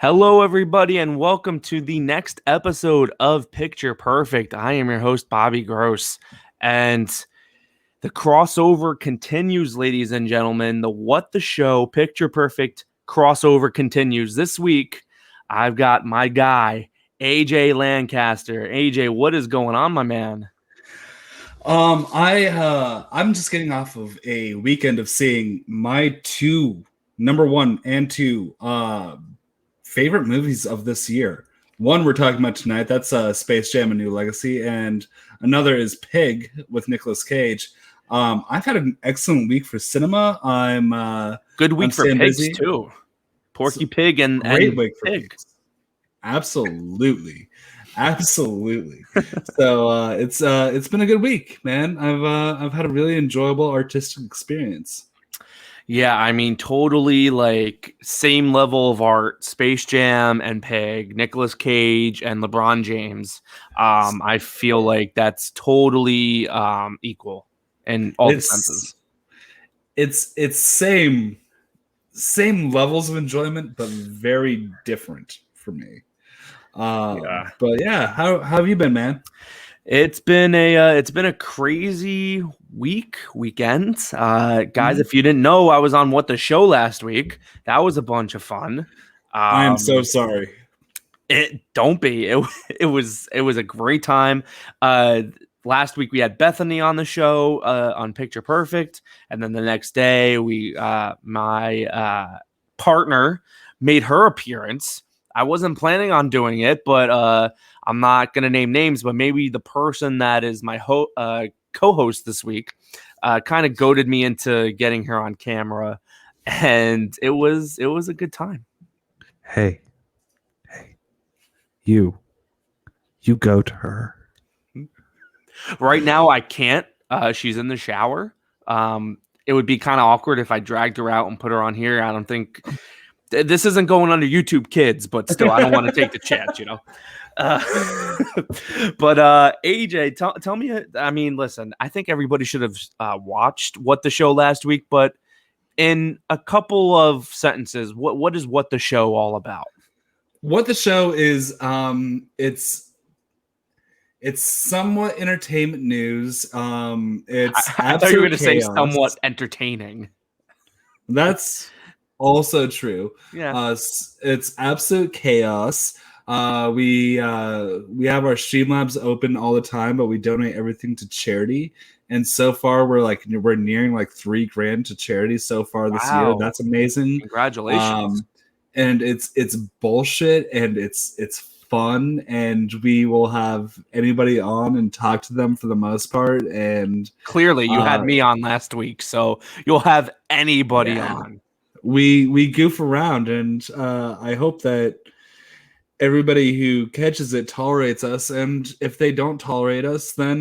Hello, everybody, and welcome to the next episode of Picture Perfect. I am your host, Bobby Gross, and the crossover continues, ladies and gentlemen. The What the Show Picture Perfect crossover continues. This week, I've got my guy, AJ Lancaster. AJ, what is going on, my man? I'm just getting off of a weekend of seeing my number one and two favorite movies of this year. One we're talking about tonight, that's Space Jam: A New Legacy, and another is Pig with Nicolas Cage. I've had an excellent week for cinema. Good week for pigs busy. too. Porky Pig and week for Pig. Pigs. Absolutely. So it's been a good week, man. I've had a really enjoyable artistic experience. Yeah, I mean, totally like same level of art, Space Jam and Peg, Nicolas Cage and LeBron James. I feel like that's totally equal in all the senses. It's same levels of enjoyment, but very different for me. But yeah, how have you been, man? It's been a crazy weekend. Guys, if you didn't know, I was on What the Show last week. That was a bunch of fun. I am so sorry. Don't be. It was a great time. Last week we had Bethany on the show on Picture Perfect, and then the next day my partner made her appearance. I wasn't planning on doing it, but I'm not going to name names, but maybe the person that is my co-host this week kind of goaded me into getting her on camera, and it was a good time. Hey, you go to her. Right now I can't. She's in the shower. It would be kind of awkward if I dragged her out and put her on here. I don't think this isn't going under YouTube Kids, but still, I don't want to take the chance, you know. But AJ, tell me. I mean, listen, I think everybody should have watched What the Show last week, but in a couple of sentences, what is What the Show all about? What the Show is, it's somewhat entertainment news. It's I thought you were going to say somewhat entertaining. That's also true. Yeah. It's absolute chaos. We have our Streamlabs open all the time, but we donate everything to charity. And so far, we're nearing like $3,000 to charity so far this year. That's amazing. Congratulations. And it's bullshit, and it's fun, and we will have anybody on and talk to them for the most part. And clearly, you had me on last week, so you'll have anybody on. We goof around, and I hope that everybody who catches it tolerates us. And if they don't tolerate us, then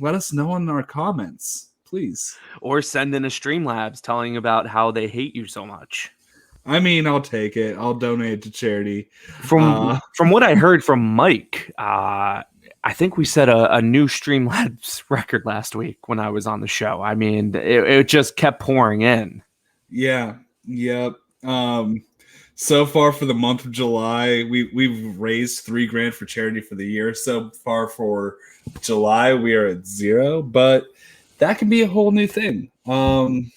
let us know in our comments, please. Or send in a Streamlabs telling about how they hate you so much. I mean, I'll take it. I'll donate it to charity. From what I heard from Mike, I think we set a new Streamlabs record last week when I was on the show. I mean, it just kept pouring in. Yeah. Yep. So far for the month of July, we've raised $3,000 for charity for the year. So far for July, we are at 0, but that can be a whole new thing. It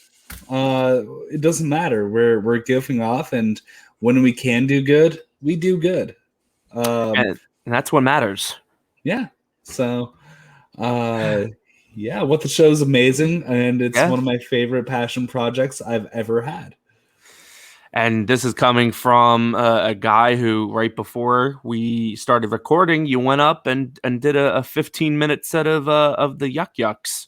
doesn't matter. We're giving off, and when we can do good, we do good. And that's what matters. Yeah. So, yeah, What the Show is amazing, and it's one of my favorite passion projects I've ever had. And this is coming from a guy who, right before we started recording, you went up and did a 15-minute set of the Yuck Yucks.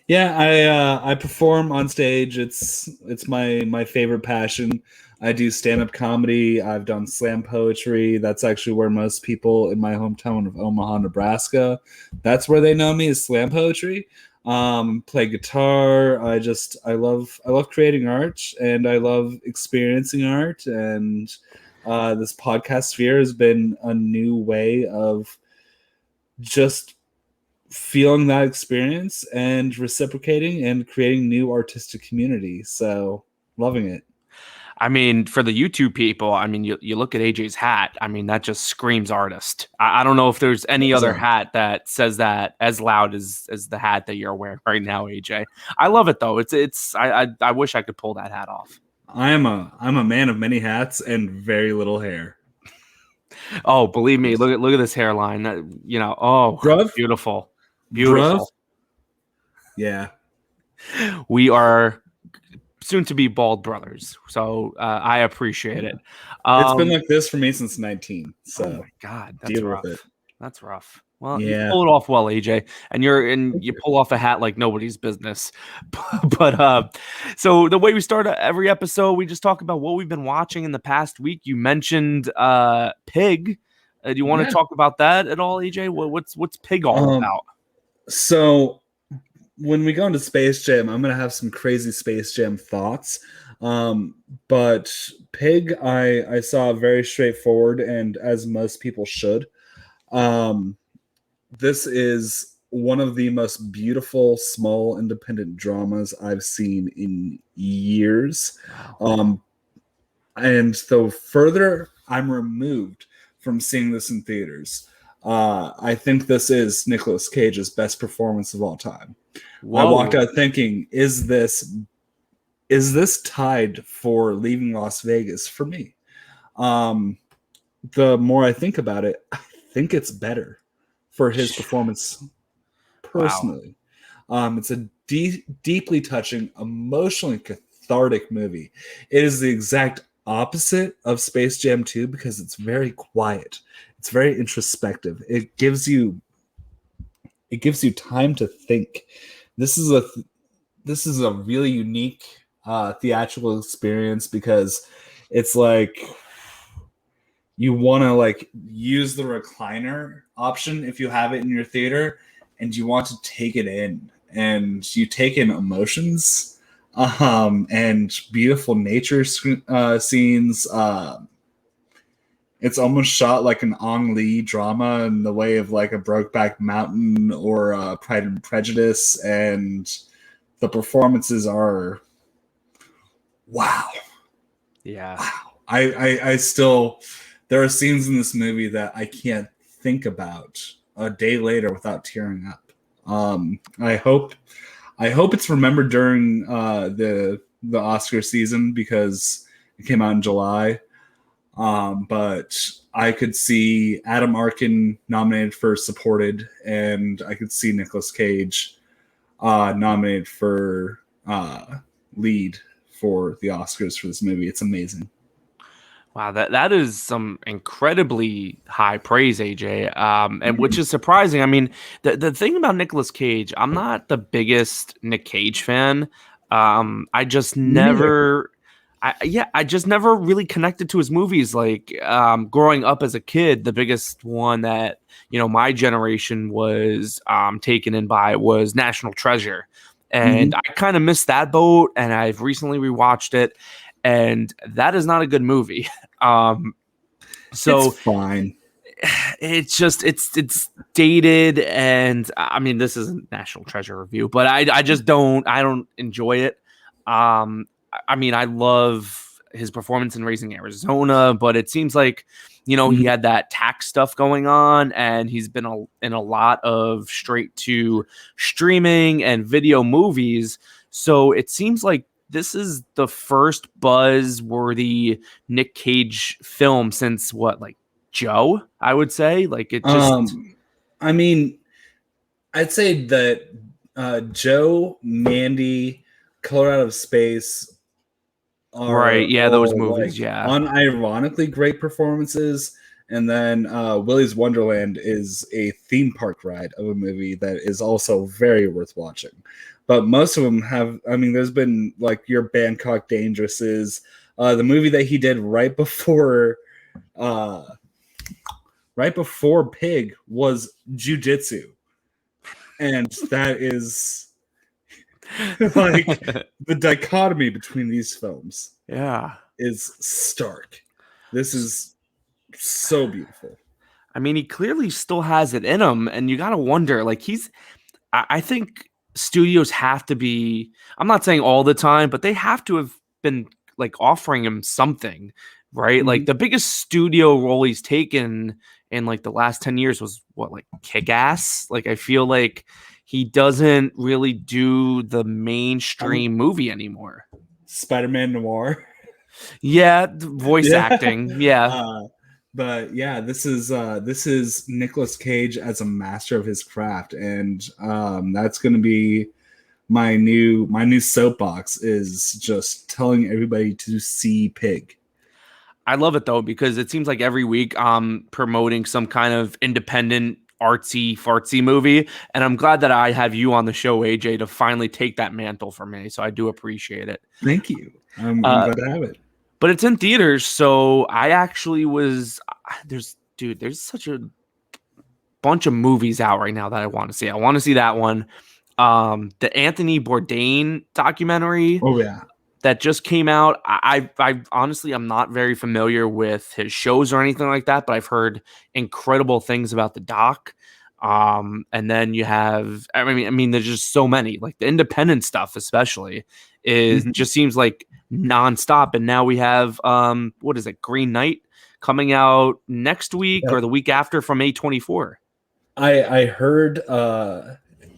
Yeah, I perform on stage. It's my favorite passion. I do stand-up comedy. I've done slam poetry. That's actually where most people in my hometown of Omaha, Nebraska, that's where they know me, is slam poetry. Play guitar. I love creating art, and I love experiencing art. And this podcast sphere has been a new way of just feeling that experience and reciprocating and creating new artistic community. So loving it. I mean, for the YouTube people, I mean, you look at AJ's hat. I mean, that just screams artist. I don't know if there's any other hat that says that as loud as the hat that you're wearing right now, AJ. I love it though. I wish I could pull that hat off. I'm a man of many hats and very little hair. Oh, believe me, look at this hairline. Bruv? Beautiful. Bruv? Yeah. We are soon to be bald brothers, so I appreciate it. It's been like this for me since 19. So oh my god, that's deal rough. with it. That's rough. Well, Yeah. you pull it off well, AJ, and you pull off a hat like nobody's business. But so the way we start every episode, we just talk about what we've been watching in the past week. You mentioned Pig. Do you want to talk about that at all, AJ? What's Pig all about? So when we go into Space Jam, I'm gonna have some crazy Space Jam thoughts. But Pig, I saw very straightforward, and as most people should. This is one of the most beautiful small independent dramas I've seen in years. Wow. And the further I'm removed from seeing this in theaters, I think this is Nicolas Cage's best performance of all time. Whoa. I walked out thinking, is this tied for Leaving Las Vegas for me? The more I think about it, I think it's better for his performance personally. Wow. It's a deeply touching, emotionally cathartic movie. It is the exact opposite of Space Jam 2 because it's very quiet. It's very introspective. It gives you time to think. This is a really unique theatrical experience because it's like you want to like use the recliner option if you have it in your theater, and you want to take it in, and you take in emotions and beautiful nature scenes. It's almost shot like an Ang Lee drama in the way of like a Brokeback Mountain or Pride and Prejudice, and the performances are wow. Yeah. Wow. I still, there are scenes in this movie that I can't think about a day later without tearing up. I hope it's remembered during the Oscar season because it came out in July. But I could see Adam Arkin nominated for supported, and I could see Nicolas Cage nominated for lead for the Oscars for this movie. It's amazing. Wow, that is some incredibly high praise, AJ, and which is surprising. I mean, the thing about Nicolas Cage, I'm not the biggest Nick Cage fan. I just never, I just never really connected to his movies. Like growing up as a kid, the biggest one that my generation was taken in by was National Treasure, and I kind of missed that boat. And I've recently rewatched it. And that is not a good movie. So it's fine. It's just it's dated, and I mean this isn't National Treasure review, but I don't enjoy it. I mean I love his performance in Raising Arizona, but it seems like he had that tax stuff going on, and he's been in a lot of straight to streaming and video movies. So it seems like this is the first buzz-worthy Nick Cage film since like Joe, I would say. Like it just I mean, I'd say that Joe, Mandy, Color Out of Space are right, yeah, those movies, like unironically great performances. And then Willy's Wonderland is a theme park ride of a movie that is also very worth watching. But most of them have, I mean, there's been like your Bangkok Dangerouses, the movie that he did right before Pig was Jiu-Jitsu. And that is like the dichotomy between these films. Yeah. Is stark. This is so beautiful. I mean, he clearly still has it in him, and you got to wonder, like I think studios have to be, I'm not saying all the time, but they have to have been like offering him something, right? Like Mhm. the biggest studio role he's taken in like the last 10 years was what, like Kick-Ass? Like I feel like he doesn't really do the mainstream movie anymore. Spider-Man Noir. Yeah, voice Yeah. acting. Yeah. But yeah, this is Nicolas Cage as a master of his craft, and that's going to be my new soapbox is just telling everybody to see Pig. I love it though, because it seems like every week I'm promoting some kind of independent artsy fartsy movie. And I'm glad that I have you on the show, AJ, to finally take that mantle from me. So I do appreciate it. Thank you. I'm Uh, glad to have it. but it's in theaters. So I actually was there's such a bunch of movies out right now that I want to see. I want to see that one. The Anthony Bourdain documentary Oh yeah. that just came out. I honestly, I'm not very familiar with his shows or anything like that, but I've heard incredible things about the doc. And then you have, I mean, there's just so many, like the independent stuff, especially, is Mhm. just seems like nonstop. And now we have, what is it, Green Knight coming out next week or Yep. the week after from A24. I heard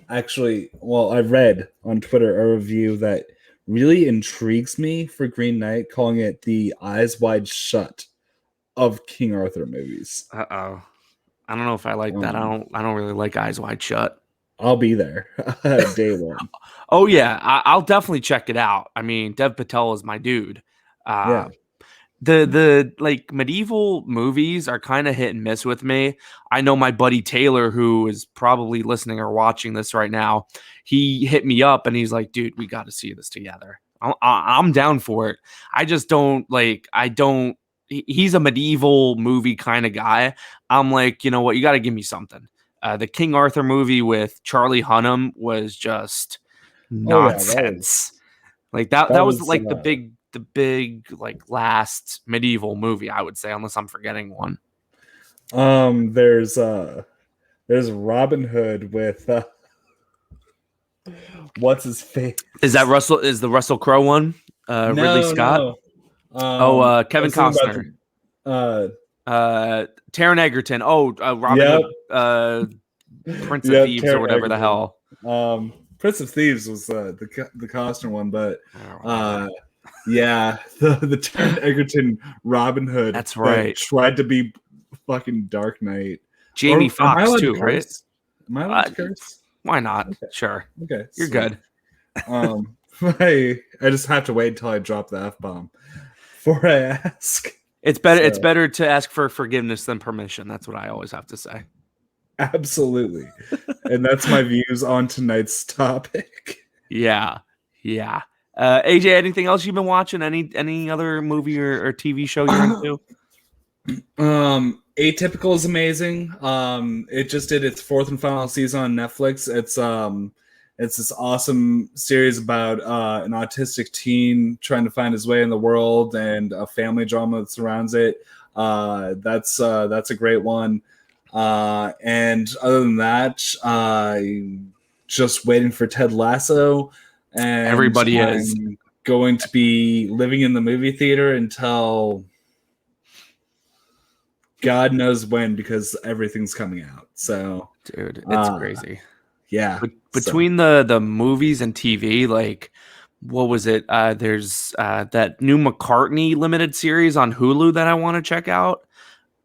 actually, well, I read on Twitter a review that really intrigues me for Green Knight, calling it the Eyes Wide Shut of King Arthur movies. Uh-oh. I don't know if I like that. Um, I don't really like Eyes Wide Shut. I'll be there day one. Oh yeah, I'll definitely check it out. I mean, Dev Patel is my dude. Yeah. The like medieval movies are kind of hit and miss with me. I know my buddy Taylor, who is probably listening or watching this right now, he hit me up and he's like, "Dude, we got to see this together." I'm down for it. I just don't like. I don't. He's a medieval movie kind of guy. I'm like, you know what? You got to give me something. The King Arthur movie with Charlie Hunnam was just Oh yeah, nonsense. Like that that was was like the big like last medieval movie, I would say, unless I'm forgetting one. there's Robin Hood with what's his face? Is the Russell Crowe one? Ridley No, Scott? no. I Kevin was thinking about Costner. Taron Egerton. Robin yep, Hood, Prince of yep, Thieves or Taron whatever the Egerton. hell. Prince of Thieves was the Costner one, but Oh, yeah, the Taron Egerton Robin Hood. That's right. Tried to be fucking Dark Knight. Jamie Am I Foxx allowed too, to right? curse? Am I allowed to curse? Why not? Sure. Okay, You're sweet. good. I just have to wait until I drop the F-bomb before I ask. It's better to ask for forgiveness than permission. That's what I always have to say. Absolutely. And that's my views on tonight's topic. Yeah. AJ, anything else you've been watching? Any other movie or TV show you're into? Atypical is amazing. It just did its fourth and final season on Netflix. It's this awesome series about an autistic teen trying to find his way in the world and a family drama that surrounds it. That's a great one. And other than that, just waiting for Ted Lasso. And Everybody is going to be living in the movie theater until God knows when, because everything's coming out. So, dude, it's crazy. Yeah. Between the movies and TV, like what was it? There's that new McCartney limited series on Hulu that I want to check out.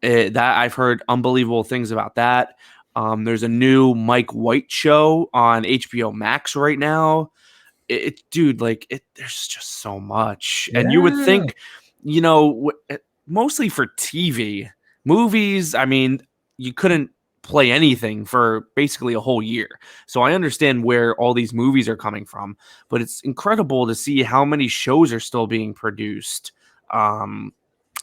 That I've heard unbelievable things about that. There's a new Mike White show on HBO Max right now. Dude, like there's just so much, and you would think, mostly for TV, movies. I mean, you couldn't play anything for basically a whole year. So I understand where all these movies are coming from, but it's incredible to see how many shows are still being produced.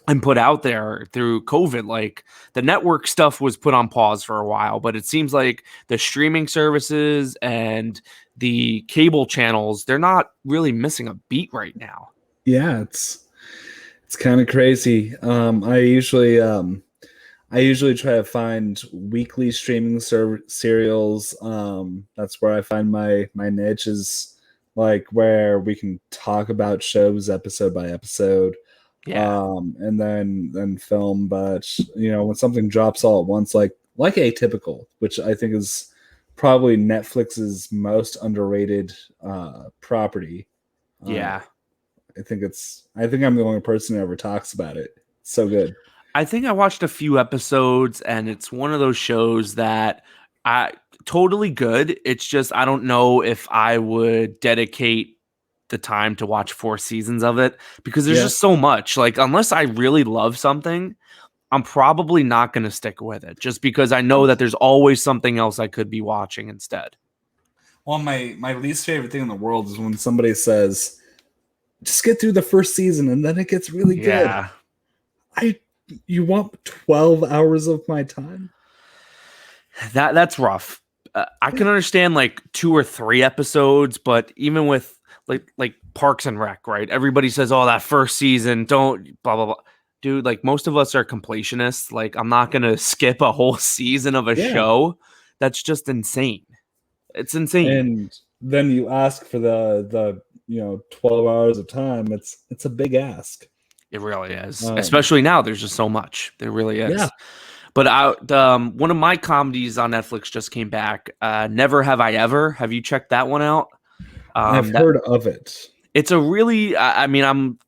And put out there through COVID. Like the network stuff was put on pause for a while, but it seems like the streaming services and the cable channels, they're not really missing a beat right now. Yeah, it's kind of crazy. I usually try to find weekly streaming serials. That's where I find my niche is like where we can talk about shows episode by episode, Yeah. and then film. But when something drops all at once, like Atypical, which I think is probably Netflix's most underrated property. Yeah. I think I'm the only person who ever talks about it. It's so good. I think I watched a few episodes, and it's one of those shows that I totally good. It's just I don't know if I would dedicate the time to watch 4 seasons of it because there's just so much. Like unless I really love something, I'm probably not going to stick with it just because I know that there's always something else I could be watching instead. Well, my least favorite thing in the world is when somebody says, just get through the first season and then it gets really good. You want 12 hours of my time? That's rough. I can understand like 2 or 3 episodes, but even with like Parks and Rec, right? Everybody says, "Oh, that first season, don't blah blah blah." Dude, like most of us are completionists. Like I'm not gonna skip a whole season of a show. That's just insane. It's insane. And then you ask for the 12 hours of time. It's a big ask. It really is. Especially now, there's just so much. There really is. Yeah. But one of my comedies on Netflix just came back. Never Have I Ever. Have you checked that one out? I've heard of it. It's a really. Allie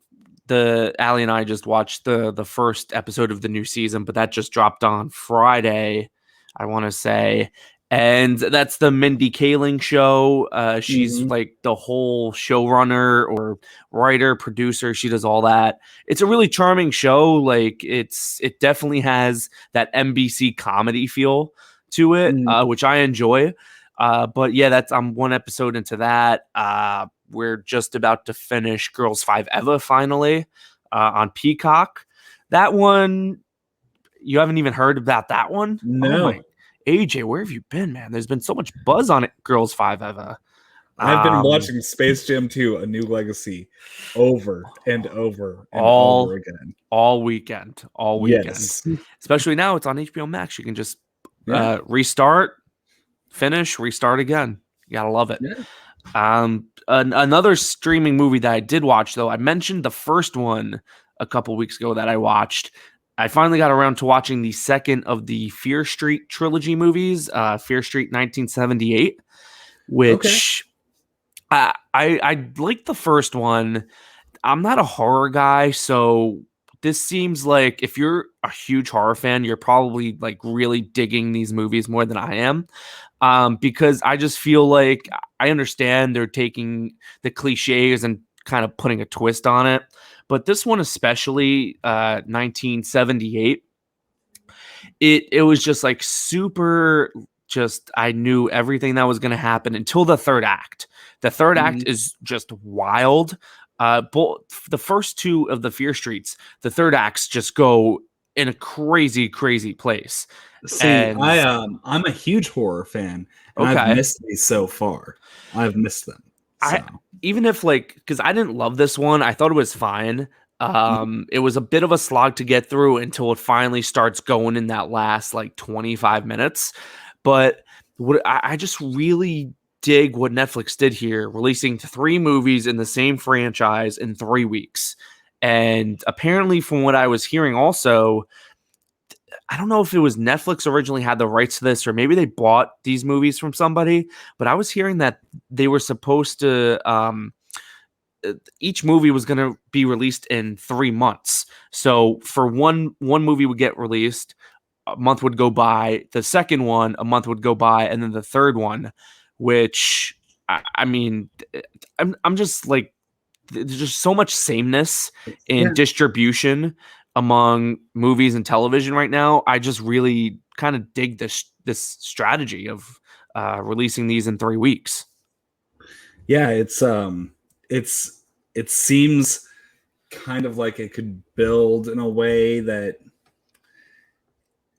and I just watched the first episode of the new season, but that just dropped on Friday, I want to say. And that's the Mindy Kaling show. She's like the whole showrunner or writer, producer. She does all that. It's a really charming show. Like it definitely has that NBC comedy feel to it, which I enjoy. But yeah, I'm one episode into that. We're just about to finish Girls 5 Eva finally on Peacock. That one, you haven't even heard about that one? No. Oh my AJ, where have you been, man? There's been so much buzz on it, Girls 5 Eva. I've been watching Space Jam 2, A New Legacy, over and over and over again. All weekend. Yes. Especially now it's on HBO Max. You can just restart, finish, restart again. You gotta love it. Yeah. Another streaming movie that I did watch, though, I mentioned the first one a couple weeks ago that I watched. I finally got around to watching the second of the Fear Street trilogy movies, Fear Street 1978, which I liked the first one. I'm not a horror guy, so this seems like if you're a huge horror fan, you're probably like really digging these movies more than I am. Because I just feel like I understand they're taking the cliches and kind of putting a twist on it. But this one, especially 1978, it was just like super. Just I knew everything that was going to happen until the third act. The third act is just wild. Both the first 2 of the Fear Streets, the third acts just go in a crazy, crazy place. See, I'm a huge horror fan, and I've missed these so far. I've missed them. So. Even if because I didn't love this one, I thought it was fine. It was a bit of a slog to get through until it finally starts going in that last 25 minutes. But I just really dig what Netflix did here, releasing 3 movies in the same franchise in 3 weeks. And apparently, from what I was hearing also, I don't know if it was Netflix originally had the rights to this or maybe they bought these movies from somebody, but I was hearing that they were supposed to each movie was going to be released in 3 months. So for one movie would get released, a month would go by, the second one, a month would go by, and then the third one, which I'm just like, there's just so much sameness in distribution among movies and television right now. I just really kind of dig this strategy of releasing these in 3 weeks. Yeah, it seems kind of like it could build in a way that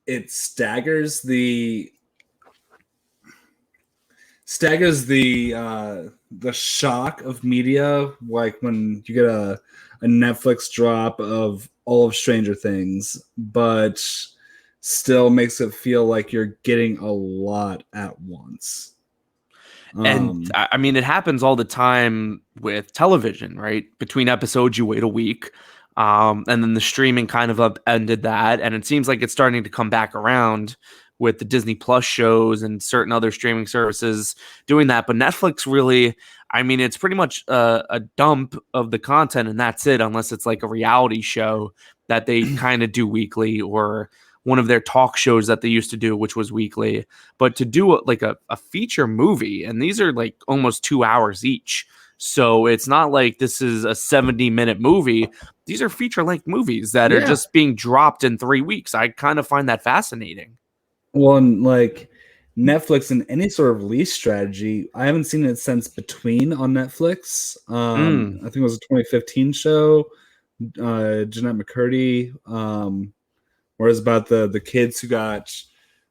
it staggers the shock of media, like when you get a Netflix drop of all of Stranger Things, but still makes it feel like you're getting a lot at once. And Um, I mean, it happens all the time with television, right? Between episodes, you wait a week. And then the streaming kind of upended that. And it seems like it's starting to come back around with the Disney Plus shows and certain other streaming services doing that. But Netflix really, I mean, it's pretty much a dump of the content and that's it, unless it's like a reality show that they kind of do weekly or one of their talk shows that they used to do, which was weekly. But to do like a feature movie, and these are like almost 2 hours each. So it's not like this is a 70-minute movie. These are feature length movies that are yeah. just being dropped in 3 weeks. I kind of find that fascinating. Well, and like Netflix and any sort of release strategy, I haven't seen it since Between on Netflix. I think it was a 2015 show. Jeanette McCurdy. Where it's about the kids who got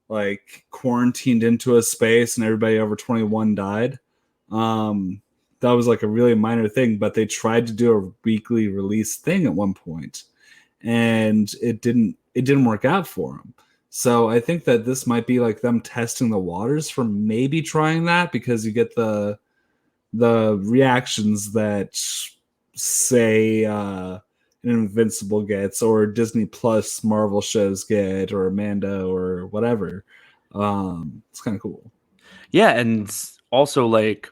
like quarantined into a space and everybody over 21 died. That was like a really minor thing, but they tried to do a weekly release thing at one point, and it didn't work out for them. So I think that this might be like them testing the waters for maybe trying that, because you get the reactions that say an Invincible gets, or Disney Plus Marvel shows get, or Mando, or whatever. It's kind of cool. Yeah, and also like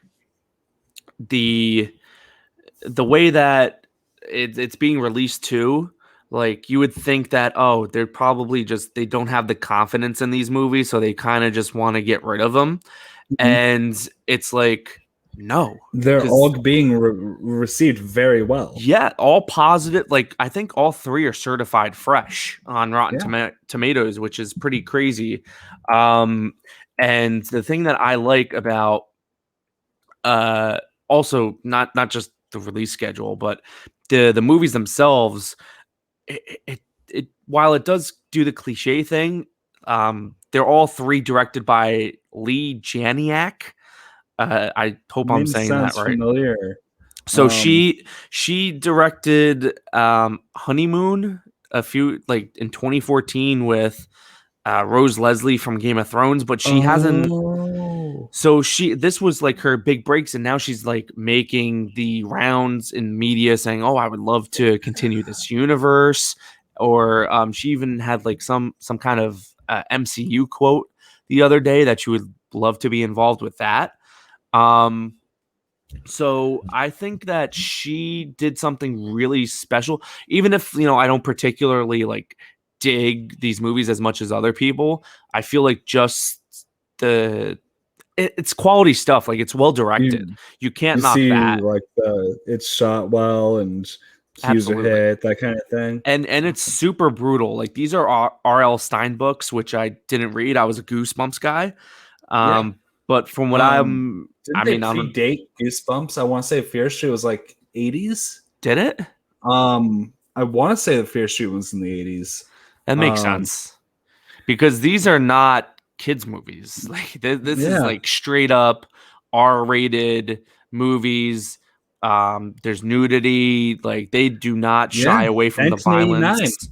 the way that it's being released too, like you would think that, oh, they're probably just they don't have the confidence in these movies, so they kind of just want to get rid of them. And it's like, no, They're all because being received very well. yeah, all positive. Like I think all three are certified fresh on Rotten Yeah. Tomatoes, which is pretty crazy. Um, and the thing that I like about uh, also not just the release schedule, but the movies themselves, it while it does do the cliche thing, they're all three directed by Lee Janiak. I hope I'm Name saying that sounds right. familiar. So she directed Honeymoon a few like in 2014 with Rose Leslie from Game of Thrones, but she hasn't. Oh, So this was like her big breaks, and now she's like making the rounds in media, saying, "Oh, I would love to continue this universe." Or she even had like some kind of MCU quote the other day that she would love to be involved with that. Um, so I think that she did something really special, even if I don't particularly like dig these movies as much as other people. I feel like just the it's quality stuff. Like it's well directed. you You can't you knock see that. like it's shot well and cues are Absolutely. hit, that kind of thing. And it's Awesome. super brutal. Like these are R.L. Stein books, which I didn't read. I was a Goosebumps guy. Yeah. But from what Um, I didn't they mean, I don't. predate Goosebumps? I want to say Fear Street was like 80s. Did it? I want to say that Fear Street was in the 80s. That makes sense because these are not kids movies. Like this is Yeah. like straight up R-rated movies. There's nudity. Like they do not shy Yeah. away from the 1989. violence.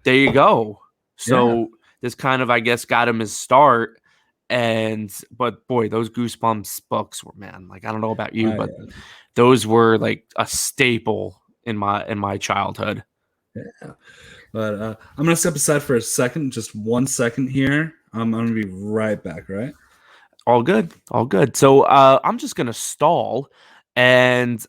There you go. Yeah. So this kind of, I guess, got him his start. But boy, those Goosebumps books were, man. Like I don't know about you, but those were like a staple in my childhood. Yeah. But I'm gonna step aside for a second, just 1 second here. I'm gonna be right back. Right. All good, all good. So I'm just gonna stall, and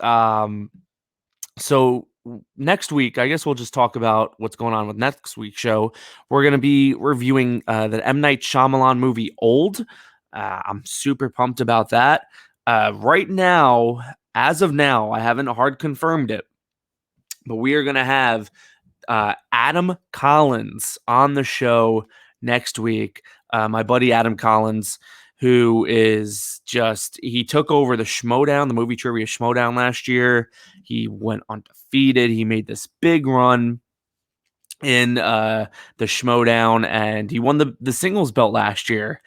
so next week, I guess we'll just talk about what's going on with next week's show. We're going to be reviewing the M. Night Shyamalan movie Old. I'm super pumped about that. Right now, as of now, I haven't hard confirmed it, but we are going to have Adam Collins on the show next week. My buddy Adam Collins, who is he took over the Schmodown, the movie trivia Schmodown last year. He went undefeated. He made this big run in the Schmodown, and he won the singles belt last year.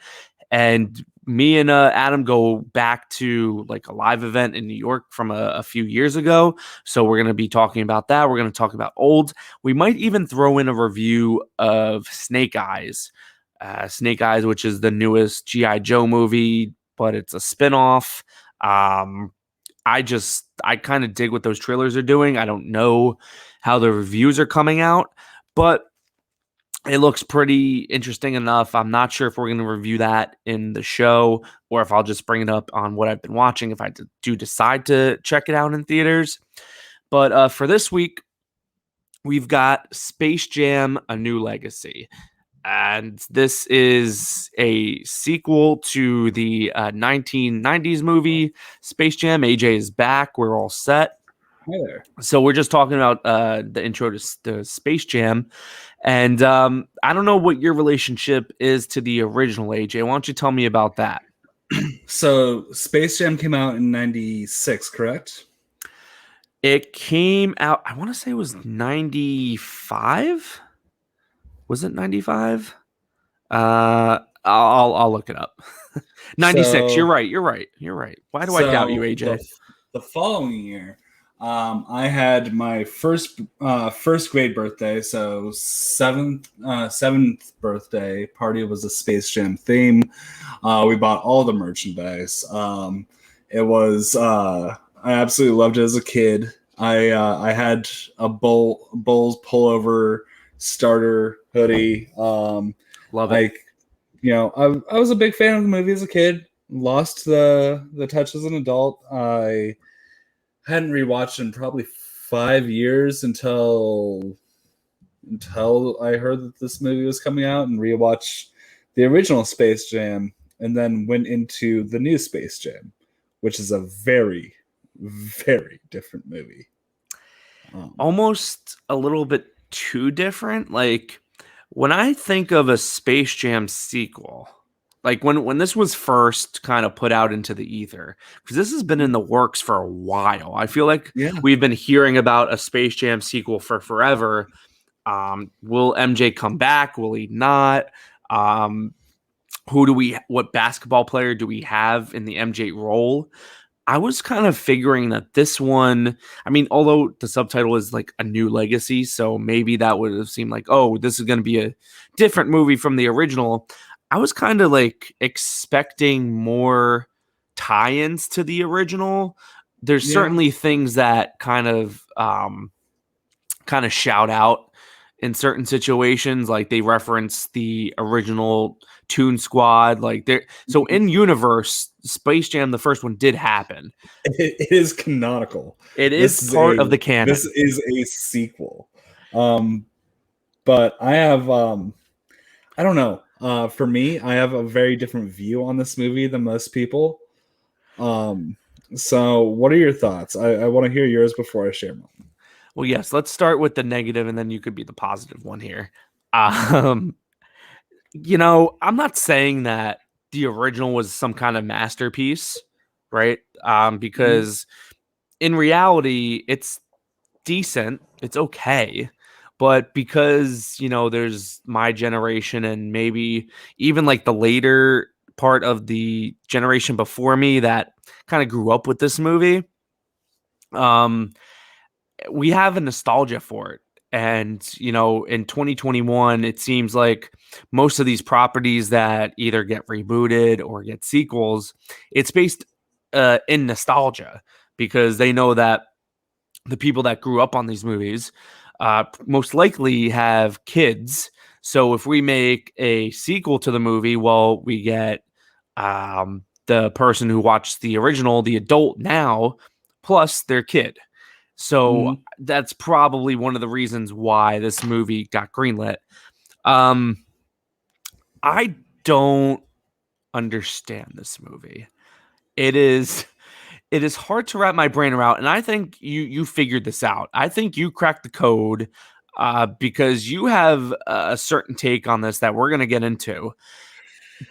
And me and Adam go back to like a live event in New York from a few years ago. So we're going to be talking about that. We're going to talk about Old. We might even throw in a review of Snake Eyes. Snake Eyes, which is the newest G.I. Joe movie, but it's a spin-off. I kind of dig what those trailers are doing. I don't know how the reviews are coming out, but it looks pretty interesting enough. I'm not sure if we're going to review that in the show or if I'll just bring it up on what I've been watching if I do decide to check it out in theaters. But for this week, we've got Space Jam: A New Legacy. And this is a sequel to the 1990s movie Space Jam. AJ is back. We're all set. Hi there. So we're just talking about the intro to Space Jam. And I don't know what your relationship is to the original, AJ. Why don't you tell me about that? So Space Jam came out in 96, correct? It came out, I want to say it was 95. Was it 95? I'll look it up. 96. So- You're right. Why do I doubt you, AJ? The following year, I had my first grade birthday, so seventh birthday party was a Space Jam theme. We bought all the merchandise. It was I absolutely loved it as a kid. I had a Bulls pullover starter hoodie. Love it. I was a big fan of the movie as a kid. Lost the touch as an adult. I hadn't rewatched in probably 5 years until I heard that this movie was coming out and rewatched the original Space Jam and then went into the new Space Jam, which is a very, very different movie. Almost a little bit too different. Like when I think of a Space Jam sequel, like when this was first kind of put out into the ether, because this has been in the works for a while. I feel like we've been hearing about a Space Jam sequel for forever. Will MJ come back? Will he not? What basketball player do we have in the MJ role? I was kind of figuring that this one, I mean, although the subtitle is like A New Legacy, so maybe that would have seemed like, oh, this is going to be a different movie from the original. I was kind of like expecting more tie-ins to the original. There's certainly things that kind of shout out in certain situations, like they reference the original Toon Squad, like there. So in universe, Space Jam, the first one, did happen. It is canonical. It is part of the canon. This is a sequel. But I have I don't know. For me, I have a very different view on this movie than most people. So what are your thoughts? I want to hear yours before I share mine. Well, yes, let's start with the negative and then you could be the positive one here. I'm not saying that the original was some kind of masterpiece, right? Because in reality, it's decent, it's okay. But because, there's my generation and maybe even like the later part of the generation before me that kind of grew up with this movie, we have a nostalgia for it. And, in 2021, it seems like most of these properties that either get rebooted or get sequels, it's based in nostalgia because they know that the people that grew up on these movies most likely have kids. So if we make a sequel to the movie, well, we get the person who watched the original, the adult now, plus their kid. So that's probably one of the reasons why this movie got greenlit. I don't understand this movie. It is hard to wrap my brain around, and I think you figured this out. I think you cracked the code because you have a certain take on this that we're going to get into.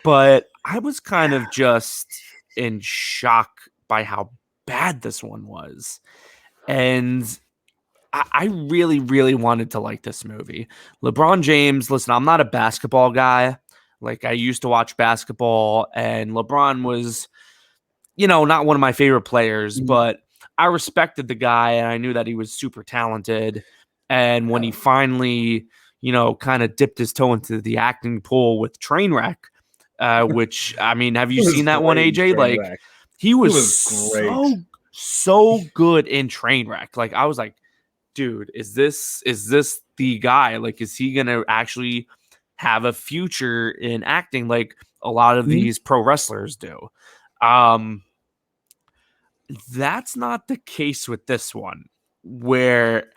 But I was kind of just in shock by how bad this one was. And I really, really wanted to like this movie. LeBron James, listen, I'm not a basketball guy. Like I used to watch basketball and LeBron was, not one of my favorite players, but I respected the guy and I knew that he was super talented. And when he finally, kind of dipped his toe into the acting pool with Trainwreck, which I mean, have you He was seen that one, great in AJ? Like Trainwreck. he was great. so good in Trainwreck. Like I was like, dude, is this the guy? Like, is he gonna actually have a future in acting like a lot of these pro wrestlers do? That's not the case with this one, where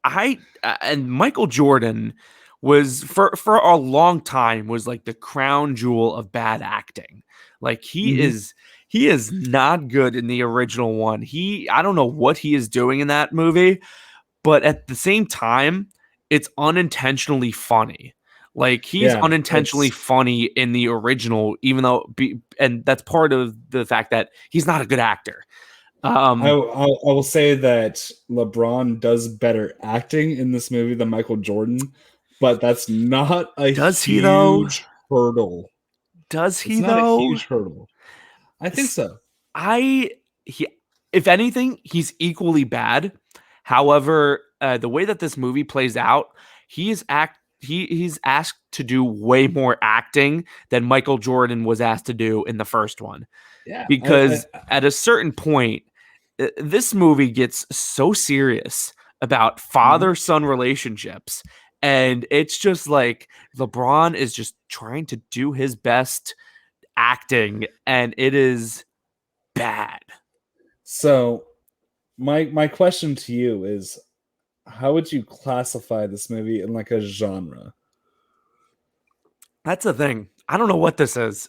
and Michael Jordan was for a long time was like the crown jewel of bad acting. Like he is not good in the original one. I don't know what he is doing in that movie, but at the same time, it's unintentionally funny. Like he's unintentionally funny in the original, even though and that's part of the fact that he's not a good actor. I will say that LeBron does better acting in this movie than Michael Jordan, but that's not a huge hurdle. Does he It's not though? a huge hurdle. I think so. If anything, he's equally bad. However, the way that this movie plays out, he's asked to do way more acting than Michael Jordan was asked to do in the first one. Yeah, because at a certain point, this movie gets so serious about father-son relationships, and it's just like LeBron is just trying to do his best acting, and it is bad. So my question to you is, how would you classify this movie in like a genre? That's the thing. I don't know what this is.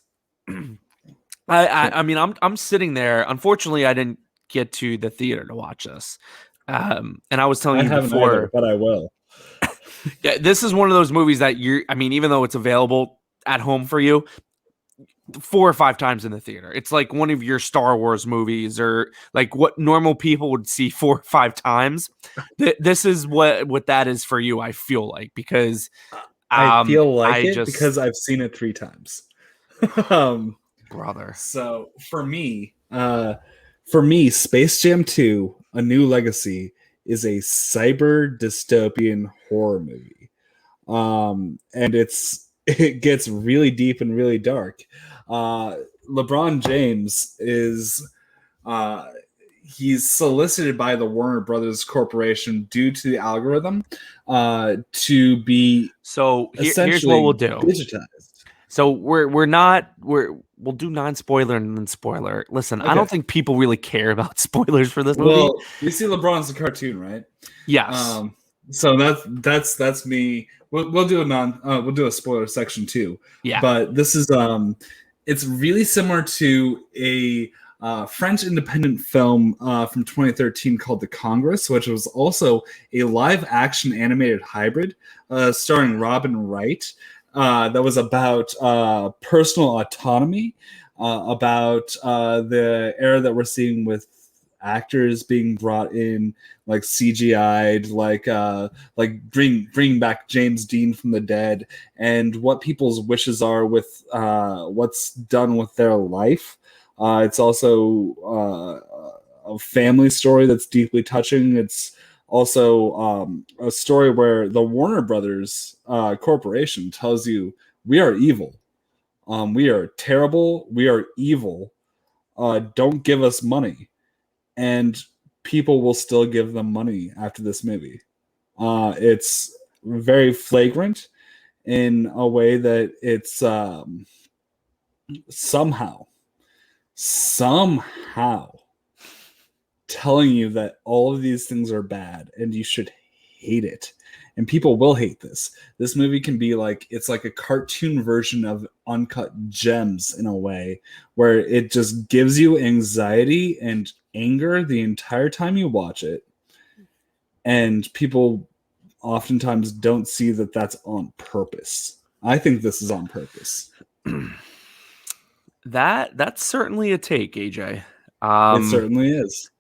I mean, I'm sitting there. Unfortunately, I didn't get to the theater to watch this. And I was telling you before, either, but I will. Yeah, this is one of those movies that even though it's available at home for you, 4 or 5 times in the theater. It's like one of your Star Wars movies, or like what normal people would see 4 or 5 times. This is what that is for you, I feel like, because I feel like because I've seen it 3 times. Brother. So for me, Space Jam 2: A New Legacy is a cyber dystopian horror movie. And it gets really deep and really dark. LeBron James is he's solicited by the Warner Brothers Corporation due to the algorithm to be here's what we'll do. Digitized. So we'll do non-spoiler and then spoiler. Listen, okay. I don't think people really care about spoilers for this movie. Well, you see LeBron's the cartoon, right? Yes. So that's me. We'll do a spoiler section too. Yeah. But this is it's really similar to a French independent film from 2013 called The Congress, which was also a live action animated hybrid starring Robin Wright. That was about personal autonomy, about the era that we're seeing with actors being brought in, like CGI'd, like bringing back James Dean from the dead, and what people's wishes are with what's done with their life. It's also a family story that's deeply touching. It's also a story where the Warner Brothers Corporation tells you, we are evil. We are terrible. We are evil. Don't give us money. And people will still give them money after this movie. It's very flagrant in a way that it's somehow telling you that all of these things are bad and you should hate it. And people will hate this. This movie can be like, it's like a cartoon version of Uncut Gems in a way, where it just gives you anxiety and anger the entire time you watch it. And people oftentimes don't see that that's on purpose. I think this is on purpose. That's certainly a take, AJ. It certainly is.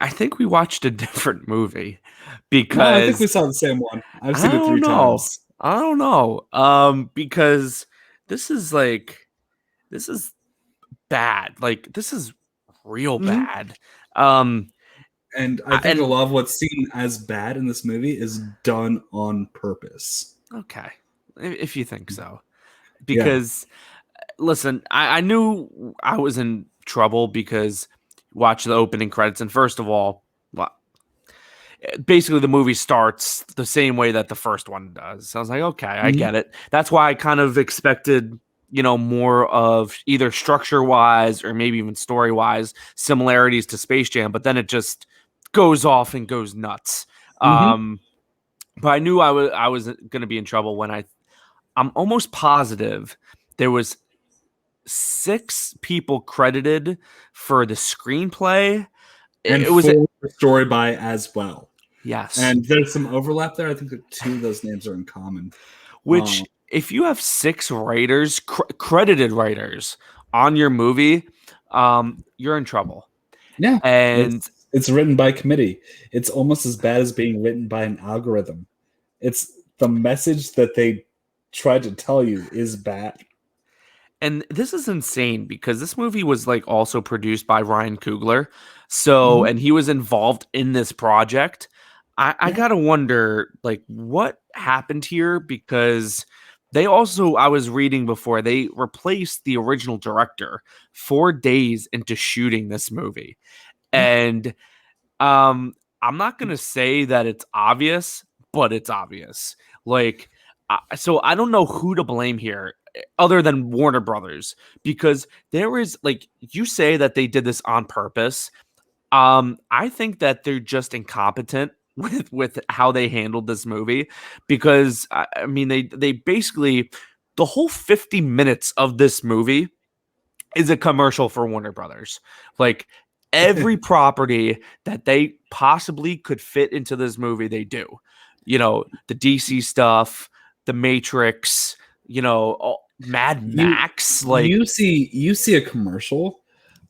I think we watched a different movie, because no, I think we saw the same one. I've seen it 3 times. I don't know. Because this is bad. Like, this is real bad. And I think a lot of what's seen as bad in this movie is done on purpose. Okay, if you think so. because listen, I knew I was in trouble because watch the opening credits, and first of all, basically the movie starts the same way that the first one does. So I was like, okay, I get it. That's why I kind of expected, more of either structure wise or maybe even story wise similarities to Space Jam, but then it just goes off and goes nuts. But I knew I was going to be in trouble when I'm almost positive there was 6 people credited for the screenplay. And It was 4 story by as well. Yes. And there's some overlap there. I think that 2 of those names are in common. Which, if you have 6 writers, credited writers on your movie, you're in trouble. Yeah. And it's written by committee. It's almost as bad as being written by an algorithm. It's the message that they tried to tell you is bad. And this is insane because this movie was like also produced by Ryan Coogler. So, and he was involved in this project. I gotta wonder, like, what happened here, because they also, I was reading before, they replaced the original director 4 days into shooting this movie. And I'm not gonna say that it's obvious, but it's obvious. Like, so I don't know who to blame here other than Warner Brothers, because there is, like, you say that they did this on purpose. I think that they're just incompetent with how they handled this movie, because I mean they basically, the whole 50 minutes of this movie is a commercial for Warner Brothers. Like, every property that they possibly could fit into this movie, they do. The DC stuff, the Matrix, Mad Max. Like, you see a commercial.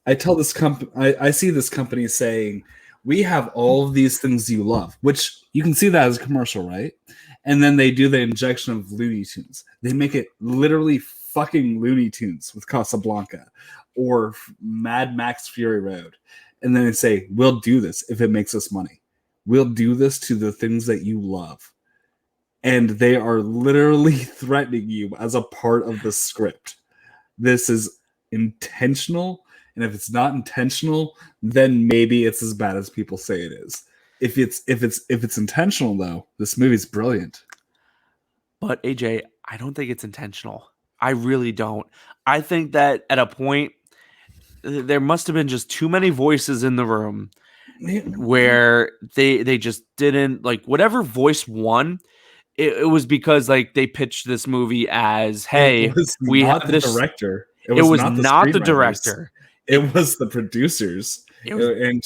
I see this company saying, we have all of these things you love, which you can see that as a commercial, right? And then they do the injection of Looney Tunes. They make it literally fucking Looney Tunes with Casablanca or Mad Max Fury Road. And then they say, we'll do this if it makes us money. We'll do this to the things that you love. And they are literally threatening you as a part of the script. This is intentional. And if it's not intentional, then maybe it's as bad as people say it is. If it's intentional, though, this movie's brilliant. But AJ, I don't think it's intentional. I really don't. I think that at a point, there must have been just too many voices in the room where they just didn't, like, whatever voice won. It was because, like, they pitched this movie as, hey, we have this director. It was not the director. It was the producers. And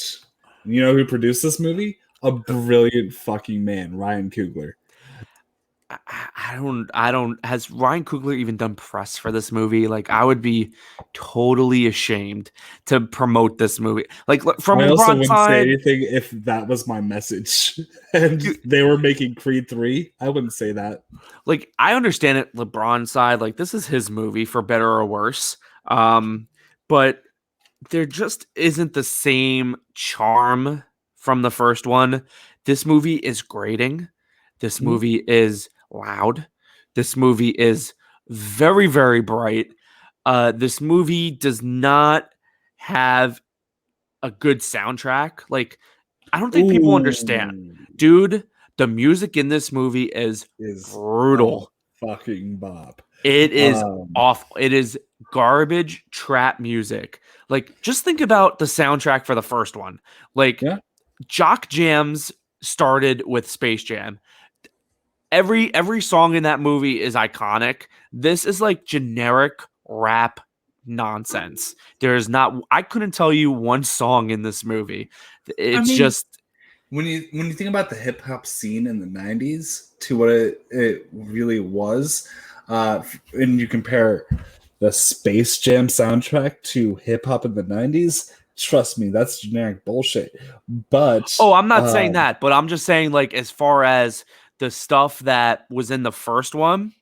you know who produced this movie? A brilliant fucking man, Ryan Coogler. I don't. Has Ryan Coogler even done press for this movie? Like, I would be totally ashamed to promote this movie. Like, from I also wouldn't side, say anything if that was my message and they were making Creed 3. I wouldn't say that. Like, I understand it. LeBron's side, like, this is his movie for better or worse. But there just isn't the same charm from the first one. This movie is grating. This movie is loud. This movie is very, very bright. This movie does not have a good soundtrack. Like, I don't think people understand. Dude, the music in this movie is brutal. Fucking bop. It is awful. It is garbage trap music. Like, just think about the soundtrack for the first one. Like, Jock Jams started with Space Jam. Every song in that movie is iconic. This is like generic rap nonsense. There's not. I couldn't tell you one song in this movie. It's just when you think about the hip hop scene in the '90s to what it really was, and you compare the Space Jam soundtrack to hip hop in the '90s. Trust me, that's generic bullshit. But I'm not saying that, but I'm just saying, like, as far as the stuff that was in the first one,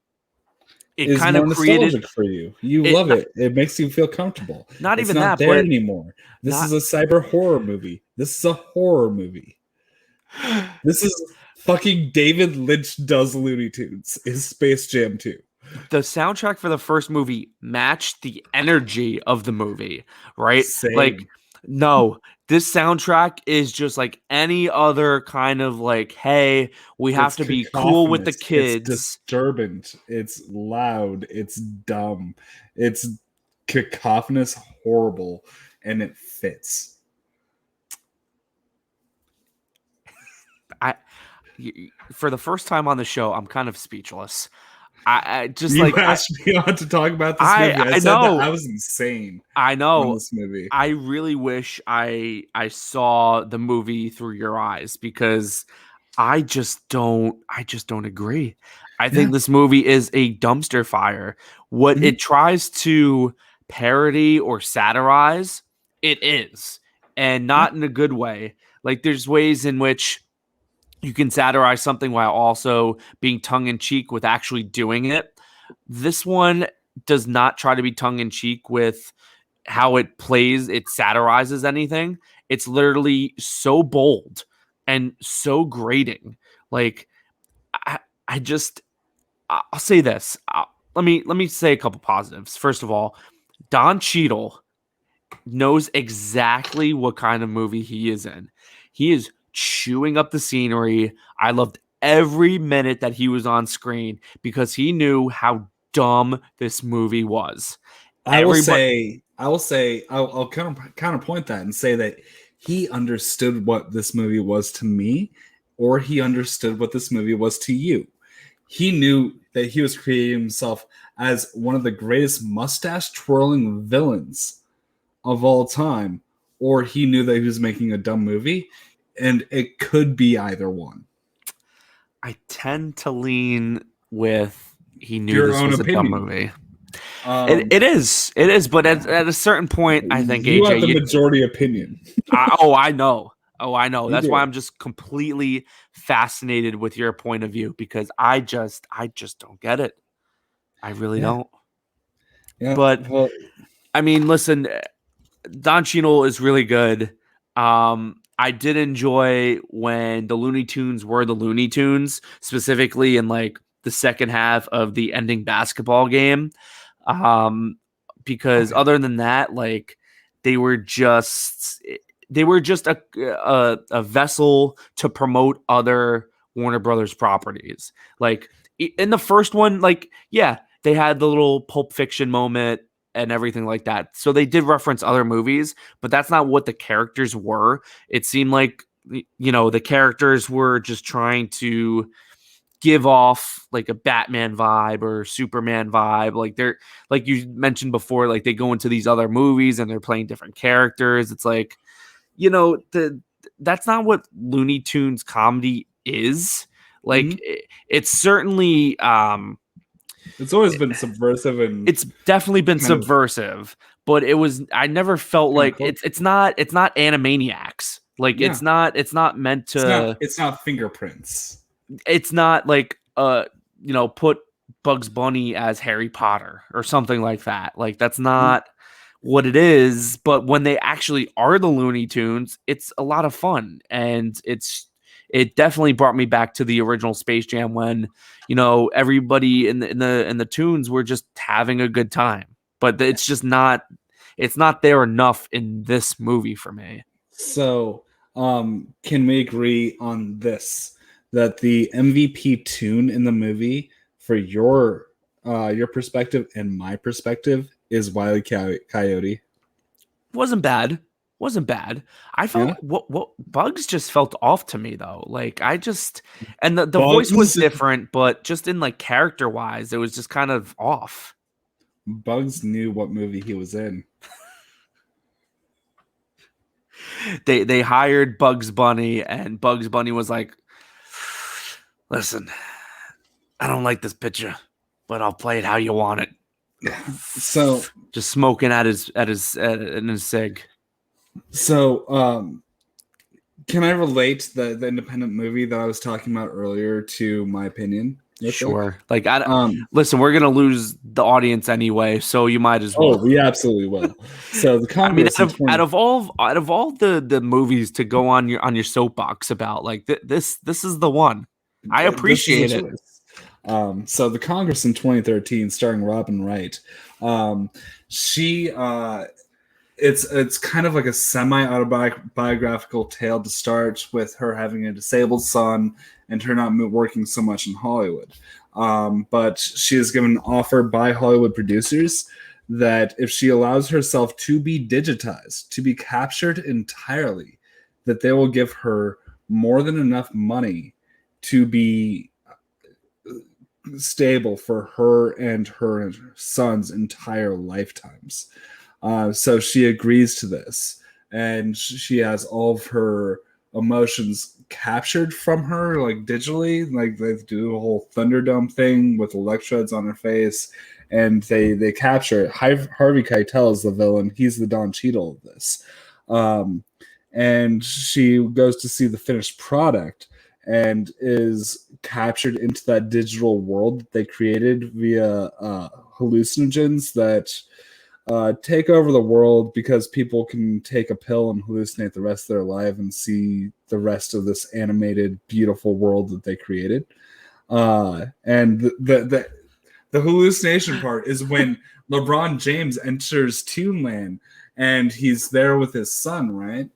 it kind of created for you. You love it. It makes you feel comfortable. Not it's even not that there but anymore. This is a cyber horror movie. This is a horror movie. This is fucking David Lynch does Looney Tunes. Is Space Jam 2. the soundtrack for the first movie matched the energy of the movie, right? Same. Like, no, this soundtrack is just like any other kind of like, hey, we have to be cool with the kids. It's disturbant. It's loud. It's dumb. It's cacophonous, horrible, and it fits. For the first time on the show, I'm kind of speechless. I just you like asked me on to talk about this movie. I said know that I was insane. I know on this movie. I really wish I saw the movie through your eyes, because I just don't agree. I think this movie is a dumpster fire. What it tries to parody or satirize, it is, and not in a good way. Like, there's ways in which you can satirize something while also being tongue-in-cheek with actually doing it. This one does not try to be tongue-in-cheek with how it plays, it satirizes anything. It's literally so bold and so grating. Like, I'll say this. Let me say a couple positives. First of all, Don Cheadle knows exactly what kind of movie he is in. He is chewing up the scenery. I loved every minute that he was on screen because he knew how dumb this movie was. I'll counterpoint that and say that he understood what this movie was to me, or he understood what this movie was to you. He knew that he was creating himself as one of the greatest mustache twirling villains of all time, or he knew that he was making a dumb movie, and it could be either one. I tend to lean with he knew this was a dumb movie. It is, but at a certain point, I think you AJ, have the majority opinion. I know. That's do. why I'm just completely fascinated with your point of view, because I just don't get it. I really don't. Yeah, but well, I mean, listen, Don Cheadle is really good. I did enjoy when the Looney Tunes were the Looney Tunes, specifically in like the second half of the ending basketball game. Because other than that, like, they were just a vessel to promote other Warner Brothers properties. Like, in the first one, like, yeah, they had the little Pulp Fiction moment and everything like that. So they did reference other movies, but that's not what the characters were. It seemed like, the characters were just trying to give off like a Batman vibe or Superman vibe. Like, they're, like you mentioned before, like they go into these other movies and they're playing different characters. It's like, that's not what Looney Tunes comedy is. Like, it's certainly it's always been subversive, and it's definitely been subversive, but I never felt like it's not Animaniacs. Like, it's not meant to, it's not Fingerprints. It's not like put Bugs Bunny as Harry Potter or something like that. Like, that's not what it is. But when they actually are the Looney Tunes, it's a lot of fun, and it definitely brought me back to the original Space Jam when everybody in the tunes were just having a good time. But it's just not there enough in this movie for me. So, can we agree on this? That the MVP tune in the movie, for your perspective and my perspective, is Wile E. Coyote. Wasn't bad. I felt what Bugs just felt off to me though. Like, and the voice was different, but just in like character wise, it was just kind of off. Bugs knew what movie he was in. They hired Bugs Bunny, and Bugs Bunny was like, "Listen, I don't like this picture, but I'll play it how you want it." So, just smoking in his cig. So, can I relate the independent movie that I was talking about earlier to my opinion? Sure. Like, listen, we're gonna lose the audience anyway, so you might as well. Oh, we absolutely will. So the Congress, out of all the movies to go on your soapbox about, like, this is the one. I appreciate it. So the Congress in 2013, starring Robin Wright, she it's kind of like a semi-autobiographical tale to start with her having a disabled son and her not working so much in Hollywood. But she is given an offer by Hollywood producers that if she allows herself to be digitized, to be captured entirely, that they will give her more than enough money to be stable for her and her son's entire lifetimes. So she agrees to this, and she has all of her emotions captured from her, like digitally. Like they do a whole Thunderdome thing with electrodes on her face, and they capture it. Harvey Keitel is the villain. He's the Don Cheadle of this. And she goes to see the finished product and is captured into that digital world that they created via hallucinogens that take over the world because people can take a pill and hallucinate the rest of their life and see the rest of this animated, beautiful world that they created. And the hallucination part is when LeBron James enters Toonland and he's there with his son, right?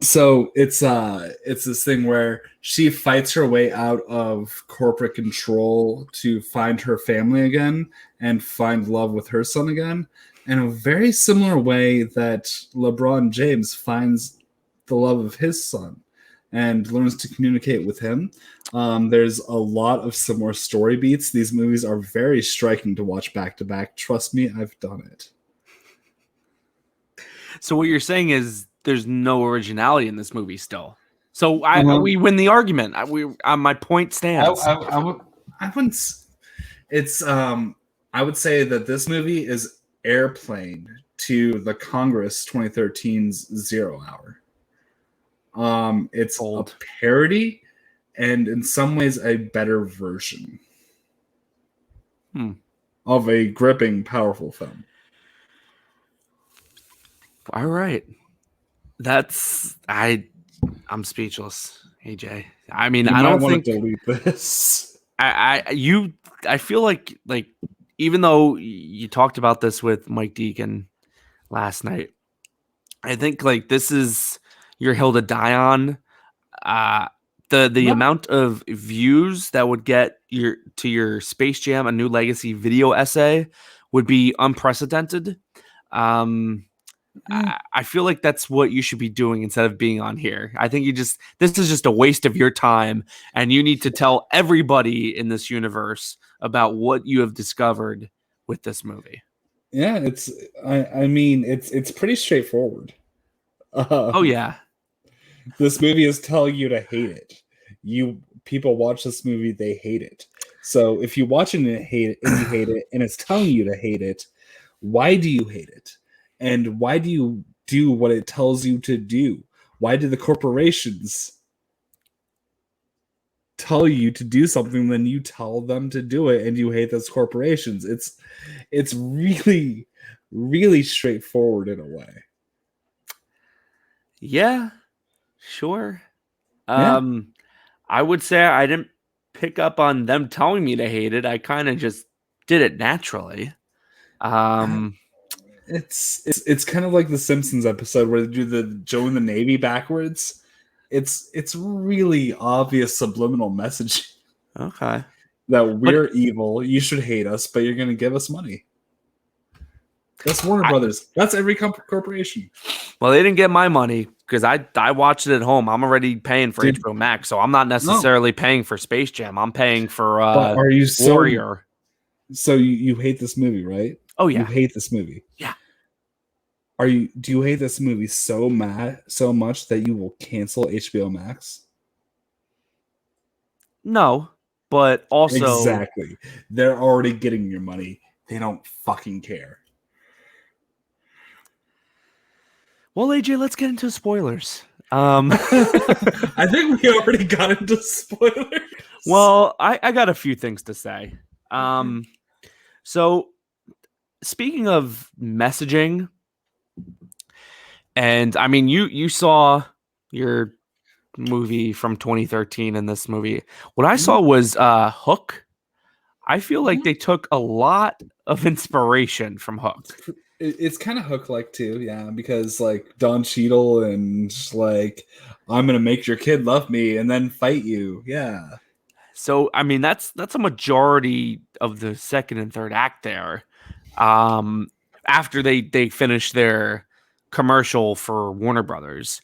So it's this thing where she fights her way out of corporate control to find her family again and find love with her son again, in a very similar way that LeBron James finds the love of his son and learns to communicate with him. There's a lot of similar story beats. These movies are very striking to watch back to back. Trust me, I've done it. So what you're saying is there's no originality in this movie still. So we win the argument. My point stands. I wouldn't. It's I would say that this movie is airplane to the Congress 2013's Zero Hour. It's a parody and in some ways a better version of a gripping, powerful film. All right. I'm speechless, AJ. I mean, I don't think delete this. I feel like even though you talked about this with Mike Deacon last night, I think like this is your hill to die on. The amount of views that would get your Space Jam: A New Legacy video essay would be unprecedented. I feel like that's what you should be doing instead of being on here. I think this is just a waste of your time, and you need to tell everybody in this universe about what you have discovered with this movie. Yeah, I mean, it's pretty straightforward. Oh yeah. This movie is telling you to hate it. People watch this movie, they hate it. So if you watch it and you hate it, and it's telling you to hate it, why do you hate it? And why do you do what it tells you to do? Why do the corporations tell you to do something when you tell them to do it and you hate those corporations? It's really, really straightforward in a way. Yeah, sure. Yeah. I would say I didn't pick up on them telling me to hate it. I kind of just did it naturally. It's kind of like the Simpsons episode where they do the join the Navy backwards. It's really obvious subliminal message. Okay. That we're evil, you should hate us, but you're going to give us money. That's Warner Brothers. That's every corporation. Well, they didn't get my money because I watched it at home. I'm already paying for HBO Max, so I'm not necessarily paying for Space Jam. I'm paying for are you Warrior. So you hate this movie, right? Oh yeah. You hate this movie. Yeah. Do you hate this movie so much that you will cancel HBO Max? No, but also exactly. They're already getting your money. They don't fucking care. Well, AJ, let's get into spoilers. I think we already got into spoilers. Well, I got a few things to say. So speaking of messaging, and I mean, you saw your movie from 2013 in this movie. What I saw was Hook. I feel like they took a lot of inspiration from Hook. It's kind of Hook-like too, yeah, because like Don Cheadle and like I'm gonna make your kid love me and then fight you, yeah. So I mean that's a majority of the second and third act there. After they finish their commercial for Warner Brothers.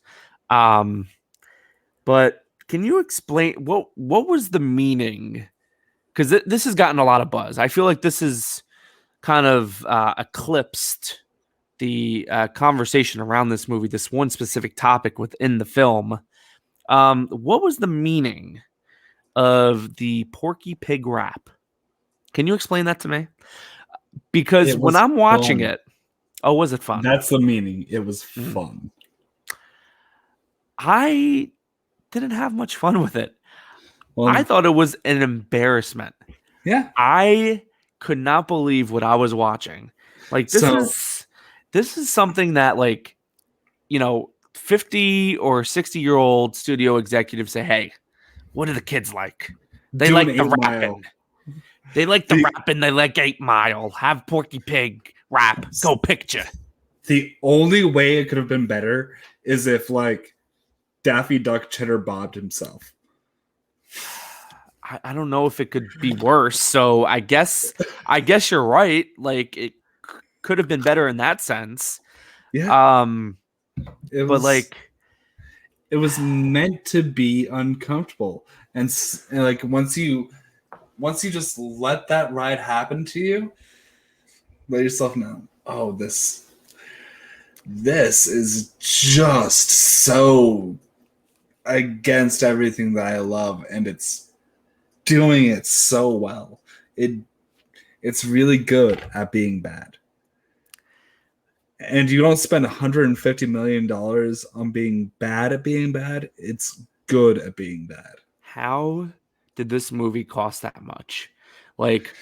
But can you explain what was the meaning? Because this has gotten a lot of buzz. I feel like this is kind of eclipsed the conversation around this movie, this one specific topic within the film. What was the meaning of the Porky Pig rap? Can you explain that to me? Because when I'm watching it, oh, was it fun? That's the meaning. It was fun. I didn't have much fun with it. Well, I thought it was an embarrassment. Yeah. I could not believe what I was watching. Like this is something that like, 50 or 60-year-old studio executives say, "Hey, what do the kids like? They like the rapping. They like the rapping. They like 8 Mile. Have Porky Pig rap. Go picture." The only way it could have been better is if like Daffy Duck cheddar bobbed himself. I don't know if it could be worse. So I guess you're right. Like it could have been better in that sense. Yeah. It was meant to be uncomfortable, and like once you just let that ride happen to you, let yourself know, oh, this is just so against everything that I love, and it's doing it so well. It's really good at being bad. And you don't spend $150 million on being bad at being bad. It's good at being bad. How did this movie cost that much? Like,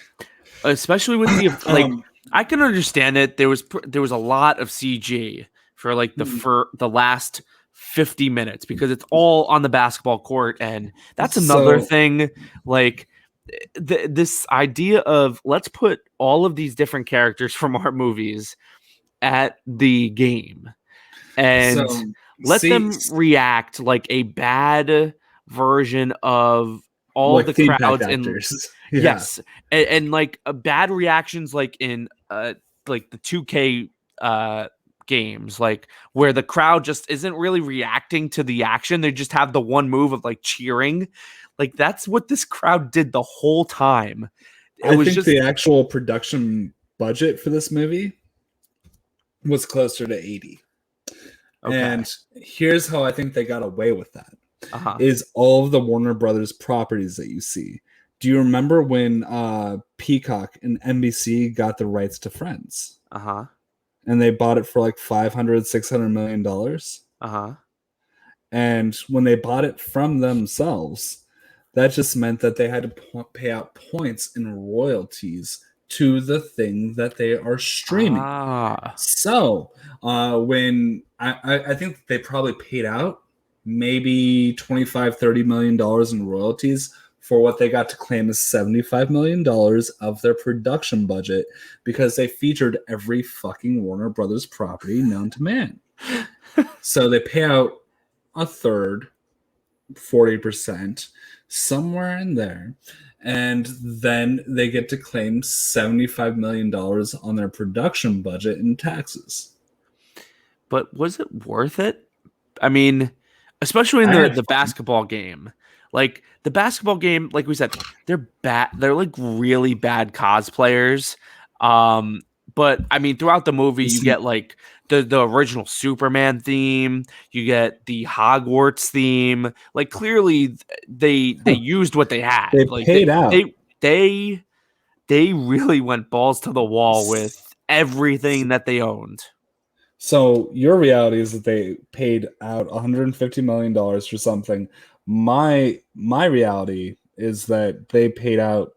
especially with the I can understand it. There was a lot of CG for like for the last 50 minutes because it's all on the basketball court, and that's another thing. Like this idea of let's put all of these different characters from our movies at the game and let them react like a bad version of all like the crowds in yes and like bad reactions like in like the 2K games, like where the crowd just isn't really reacting to the action. They just have the one move of like cheering. Like that's what this crowd did the whole time. I think the actual production budget for this movie was closer to 80. Okay. And here's how I think they got away with that. Is all of the Warner Brothers properties that you see. Do you remember when Peacock and NBC got the rights to Friends? And they bought it for like $500-600 million. And when they bought it from themselves, that just meant that they had to pay out points in royalties to the thing that they are streaming. So when I think they probably paid out maybe $25-30 million in royalties for what they got to claim as $75 million of their production budget because they featured every fucking Warner Brothers property known to man. So they pay out a third, 40%, somewhere in there. And then they get to claim $75 million on their production budget in taxes. But was it worth it? I mean, especially in the basketball game. Like the basketball game, like we said, they're bad. They're like really bad cosplayers. But I mean, throughout the movie, you get like the original Superman theme. You get the Hogwarts theme. Like clearly, they used what they had. They like, paid out. They really went balls to the wall with everything that they owned. So your reality is that they paid out $150 million for something. My reality is that they paid out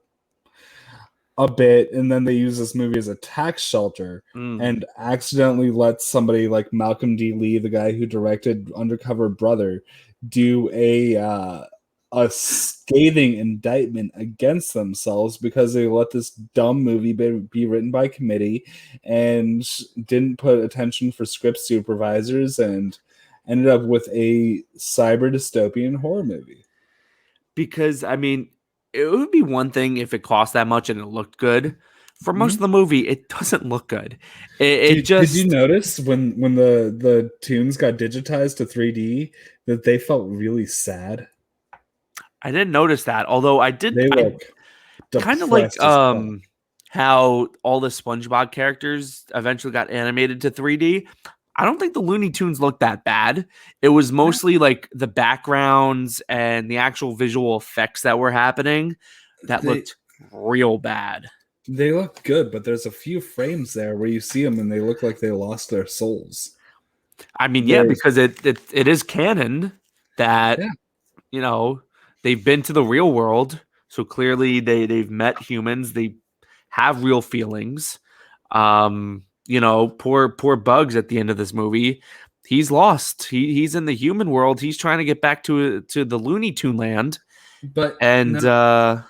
a bit, and then they use this movie as a tax shelter and accidentally let somebody like Malcolm D. Lee, the guy who directed Undercover Brother, do a scathing indictment against themselves because they let this dumb movie be written by committee and didn't put attention for script supervisors and ended up with a cyber dystopian horror movie. Because I mean, it would be one thing if it cost that much and it looked good. For most of the movie, it doesn't look good. It Did you just notice when the tunes got digitized to 3D that they felt really sad? I didn't notice that. Although I did, They I look kind of like depressed as fuck. how all the SpongeBob characters eventually got animated to 3D. I don't think the Looney Tunes looked that bad. It was mostly like the backgrounds and the actual visual effects that were happening that They looked real bad. they look good, but there's a few frames there where you see them and they look like they lost their souls. I mean, yeah, There's because it is canon that Yeah. you know they've been to the real world, so clearly they've met humans. They have real feelings. Poor Bugs at the end of this movie. He's lost. He's in the human world. He's trying to get back to the Looney Tune land, But and no,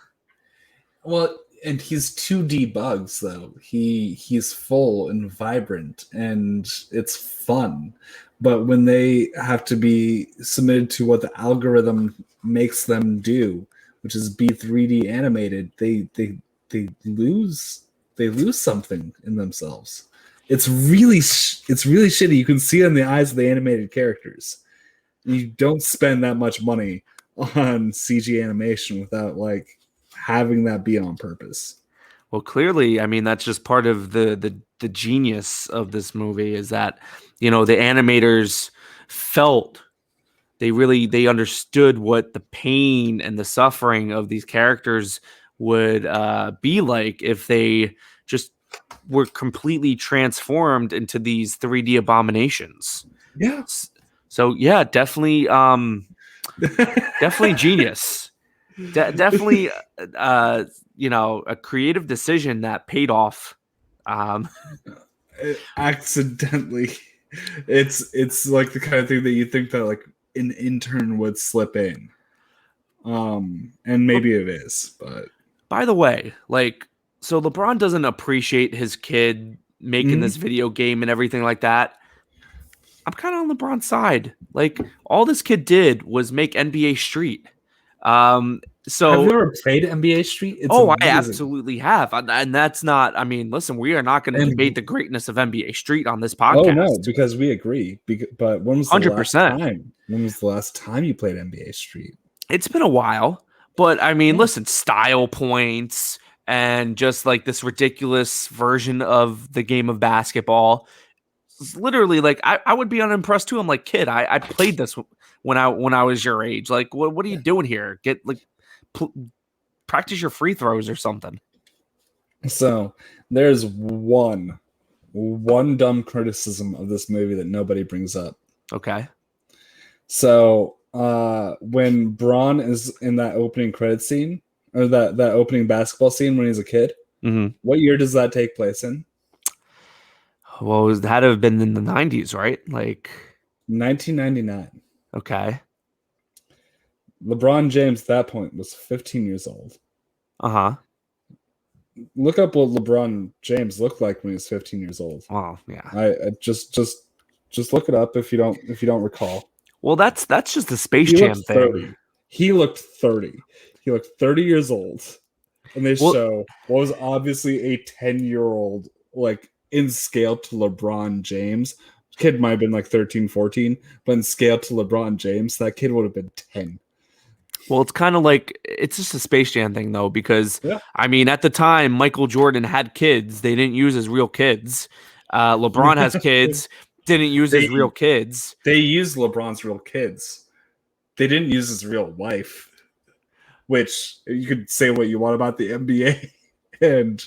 well, and he's 2D Bugs though. He's full and vibrant and it's fun. But when they have to be submitted to what the algorithm makes them do, which is be 3D animated, they lose something in themselves. It's really shitty. You can see it in the eyes of the animated characters. You don't spend that much money on CG animation without like having that be on purpose. well, clearly, I mean that's just part of the genius of this movie is that the animators felt they understood what the pain and the suffering of these characters would be like if they just were completely transformed into these 3D abominations. Yeah. So yeah, definitely definitely genius. Definitely a creative decision that paid off. Accidentally. It's like the kind of thing that you think that like an intern would slip in. And maybe it is, but By the way, so LeBron doesn't appreciate his kid making this video game and everything like that. I'm kind of on LeBron's side. Like all this kid did was make NBA Street. So have you ever played NBA Street? It's I amazing. absolutely have, and that's not. I mean, listen, we are not going to And- debate the greatness of NBA Street on this Oh podcast. no, because we agree. But when was the 100%. last time? When was the last time you played NBA Street? It's been a while, but I mean, listen, style points and just like this ridiculous version of the game of basketball. It's literally, like I would be unimpressed too. I'm like, kid, I played this when I was your age. Like, what are you doing here? Get like practice your free throws or something. So there's one dumb criticism of this movie that nobody brings up. Okay. So when Braun is in that opening credit scene, or that opening basketball scene when he's a kid, what year does that take place in? Well, it had to have been in the 90s, right? Like 1999. Okay. LeBron James at that point was 15 years old. Uh-huh. Look up what LeBron James looked like when he was 15 years old. Well, yeah. I just look it up if you don't recall. Well, that's just the Space Jam thing. 30. He looked 30. He looked 30 years old. And they show what was obviously a 10-year-old, like in scale to LeBron James. Kid might have been like 13, 14, but in scale to LeBron James, that kid would have been 10. Well, it's kind of like it's just a Space Jam thing, though, because I mean, at the time, Michael Jordan had kids; they didn't use his real kids. LeBron has kids; didn't use his real kids. They used LeBron's real kids. They didn't use his real wife, which you could say what you want about the NBA and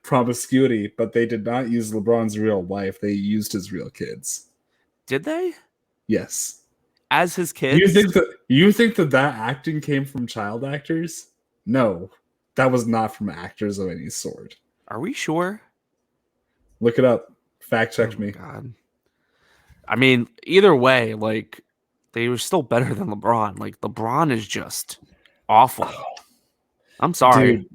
promiscuity, but they did not use LeBron's real wife. They used his real kids. Did they? Yes. As his kids? You think that acting came from child actors? No, that was not from actors of any sort. Are we sure? Look it up. Fact check me. God. I mean, either way, like they were still better than LeBron. Like LeBron is just awful. I'm sorry. Dude.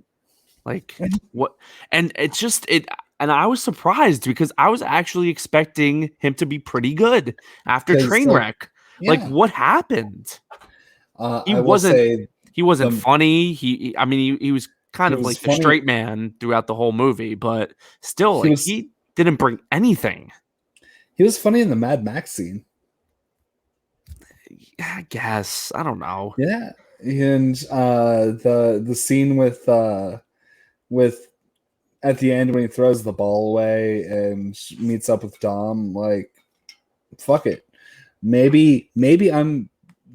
Like what? And it's just it. And I was surprised because I was actually expecting him to be pretty good after Because Trainwreck. Like yeah, what happened? He I will wasn't. say He wasn't the funny. I mean, he was kind he of was like the funny. straight man throughout the whole movie, but still, He like was he didn't bring anything. he was funny in the Mad Max scene. I guess I don't know. Yeah, and the scene with at the end when he throws the ball away and meets up with Dom, like fuck it. Maybe I'm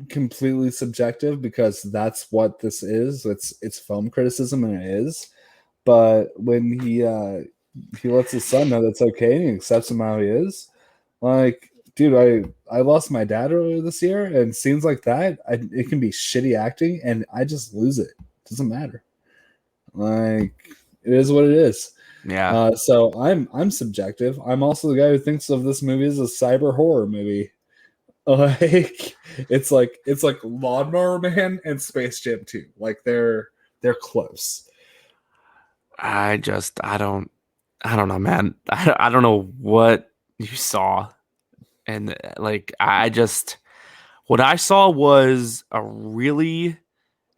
completely subjective because that's what this is. It's film criticism and it is. But when he lets his son know that's okay and he accepts him how he is, like dude, I lost my dad earlier this year, and scenes like that, it can be shitty acting, and I just lose it. It doesn't matter. Like it is what it is. Yeah, So I'm subjective. I'm also the guy who thinks of this movie as a cyber horror movie. Like it's like Lawnmower Man and Space Jam 2. Like they're close. I don't know, man. I don't know what you saw, and like I just what I saw was a really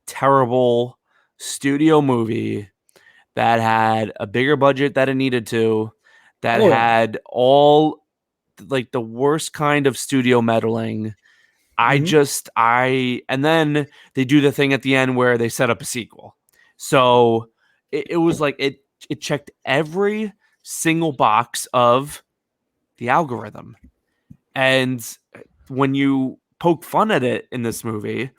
terrible studio movie that had a bigger budget that it needed to, that Oh yeah. had all like the worst kind of studio meddling. Hmm. And then they do the thing at the end where they set up a sequel. So it was like it checked every single box of the algorithm. And when you poke fun at it in this movie,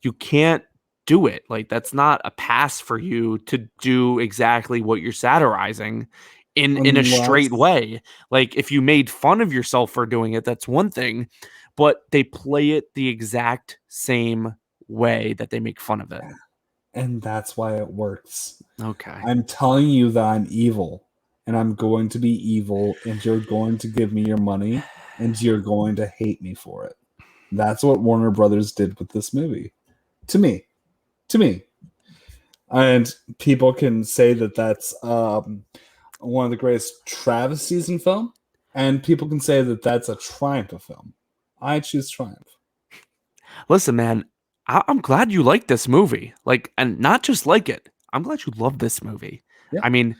you can't do it. Like that's not a pass for you to do exactly what you're satirizing in a straight Unless way. Like if you made fun of yourself for doing it, that's one thing, but they play it the exact same way that they make fun of it. and that's why it works. Okay. I'm telling you that I'm evil and I'm going to be evil and you're going to give me your money and you're going to hate me for it. That's what Warner Brothers did with this movie. To me. To me. And people can say that that's one of the greatest travesties in film, and people can say that that's a triumph of film. I choose triumph. Listen, man, I'm glad you like this movie. Like, and not just like it. I'm glad you love this movie. Yeah. I mean,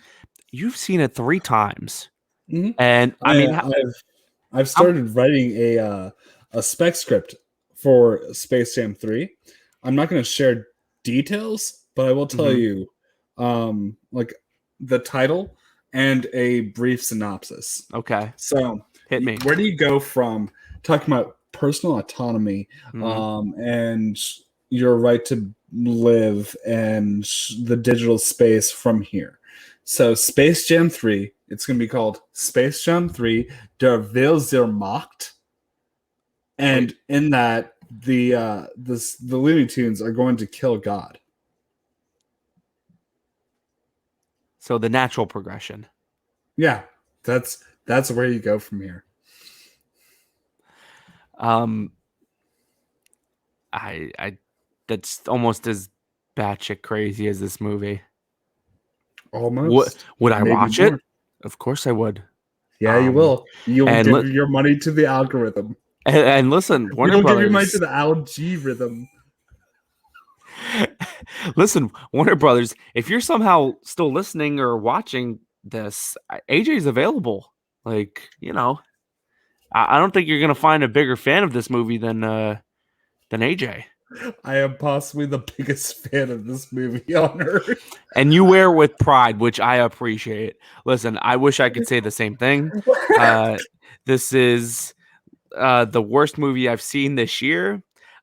you've seen it 3 times, Hmm. and I I, mean, I've how started writing a spec script for Space Jam 3. I'm not going to share details, but I will tell Mhm. you like the title and a brief synopsis. Okay, So, hit me. where do you go from talking about personal autonomy Mhm. and your right to live and the digital space from here? So, Space Jam 3, it's going to be called Space Jam 3 Der Will zur Macht. Wait, And in that, the Looney Tunes are going to kill God. so the natural progression. Yeah, that's where you go from here. Um, I that's almost as batshit crazy as this movie. What Almost, would I maybe watch it? more. Of course I would. Yeah, you Um, will. You will and give li- your money to the algorithm. and listen, You Warner don't give your money to Brothers. the algorithm. Listen, Warner Brothers. If you're somehow still listening or watching this, AJ is available. Like you know, I don't think you're gonna find a bigger fan of this movie than AJ. I am possibly the biggest fan of this movie on earth. And you wear it with pride, which I appreciate. Listen, I wish I could say the same thing. Uh, this is the worst movie I've seen this year.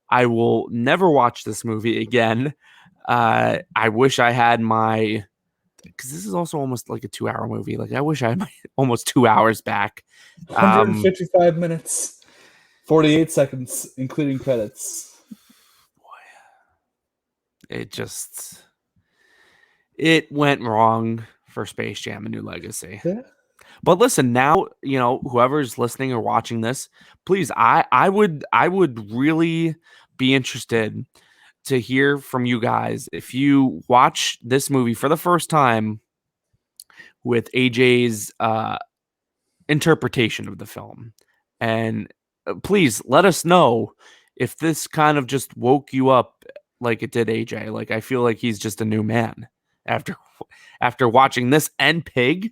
I will never watch this movie again. I wish I had my because this is also almost like a 2 hour movie. Like I wish I had my almost 2 hours back. Um, 155 minutes, 48 seconds, including credits. it just it went wrong for Space Jam: A New Legacy. Yeah. But listen, now, whoever's listening or watching this, please, I would really be interested to hear from you guys if you watch this movie for the first time with AJ's interpretation of the film. And please let us know if this kind of just woke you up like it did AJ. Like, I feel like he's just a new man after watching this and Pig.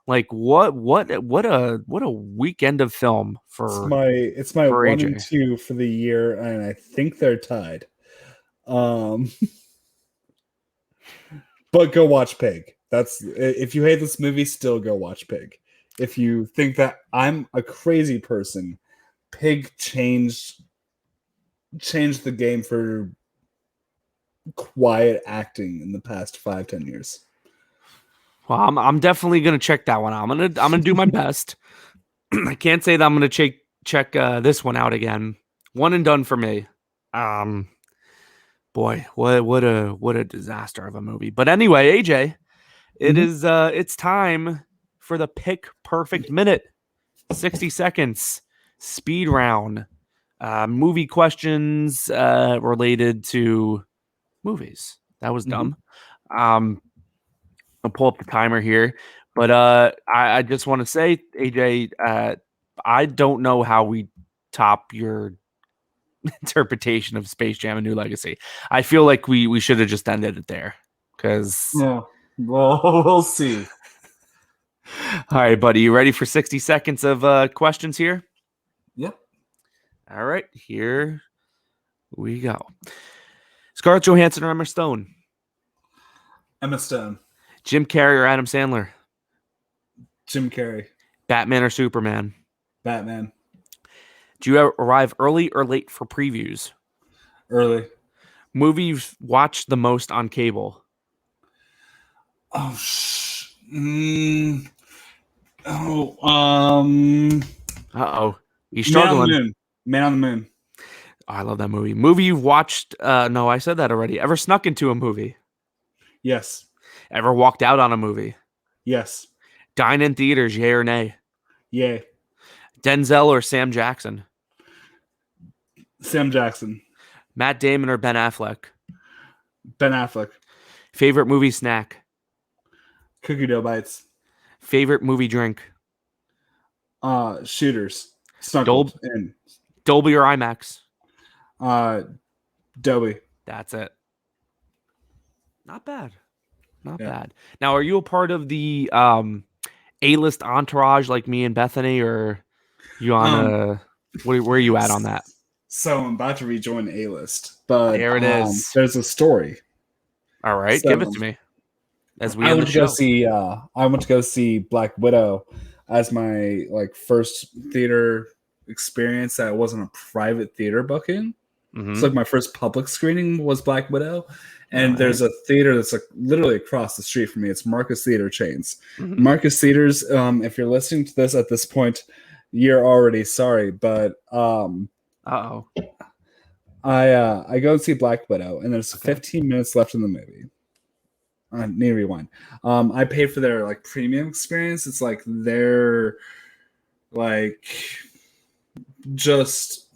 Like, what a weekend of film It's my for 1 and AJ. 2 for the year, and I think they're tied. But go watch Pig. If you hate this movie, still go watch Pig. If you think that I'm a crazy person, Pig changed the game for quiet acting in the past 5-10 years. Well, I'm definitely gonna check that one out. I'm gonna do my best. I can't say that I'm gonna check this one out again. One and done for me. Boy, what a disaster of a movie. But anyway, AJ, it's time for the Pick Perfect Minute. 60 seconds speed round. Movie questions related to movies. That was dumb. I'll pull up the timer here. But I just want to say, AJ, I don't know how we top your interpretation of Space Jam: A New Legacy. I feel like we should have just ended it there. Because well, we'll see. All right, buddy, you ready for 60 seconds of questions here? Yep. All right, here we go. Scarlett Johansson or Emma Stone? Emma Stone. Jim Carrey or Adam Sandler? Jim Carrey. Batman or Superman? Batman. Do you arrive early or late for previews? Early. Movie you've watched the most on cable? Oh, Uh-oh. He's struggling. Man on the Moon. Oh, I love that movie. Movie you've watched, no, I said that already. Ever snuck into a movie? Yes. Ever walked out on a movie? Yes. Dine in theaters, yay or nay? Yay. Denzel or Sam Jackson? Sam Jackson. Matt Damon or Ben Affleck? Ben Affleck. Favorite movie snack? Cookie dough bites. Favorite movie drink? Shooters. Snuggled in. Dolby or IMAX? Dolby. That's it. Not bad. Not bad. Now, are you a part of the A-list entourage like me and Bethany, or you on where are you at on that? So I'm about to rejoin A-list, but there it is. There's a story. All right, so, give it to me. As we I went to go see Black Widow as my first theater experience that wasn't a private theater booking. Mm-hmm. It's my first public screening was Black Widow, and there's a theater that's literally across the street from me. It's Marcus Theater Chains. Mm-hmm. Marcus Theaters. If you're listening to this at this point, you're already sorry, but I go and see Black Widow, and there's 15 minutes left in the movie. I need to rewind. I paid for their premium experience. It's their just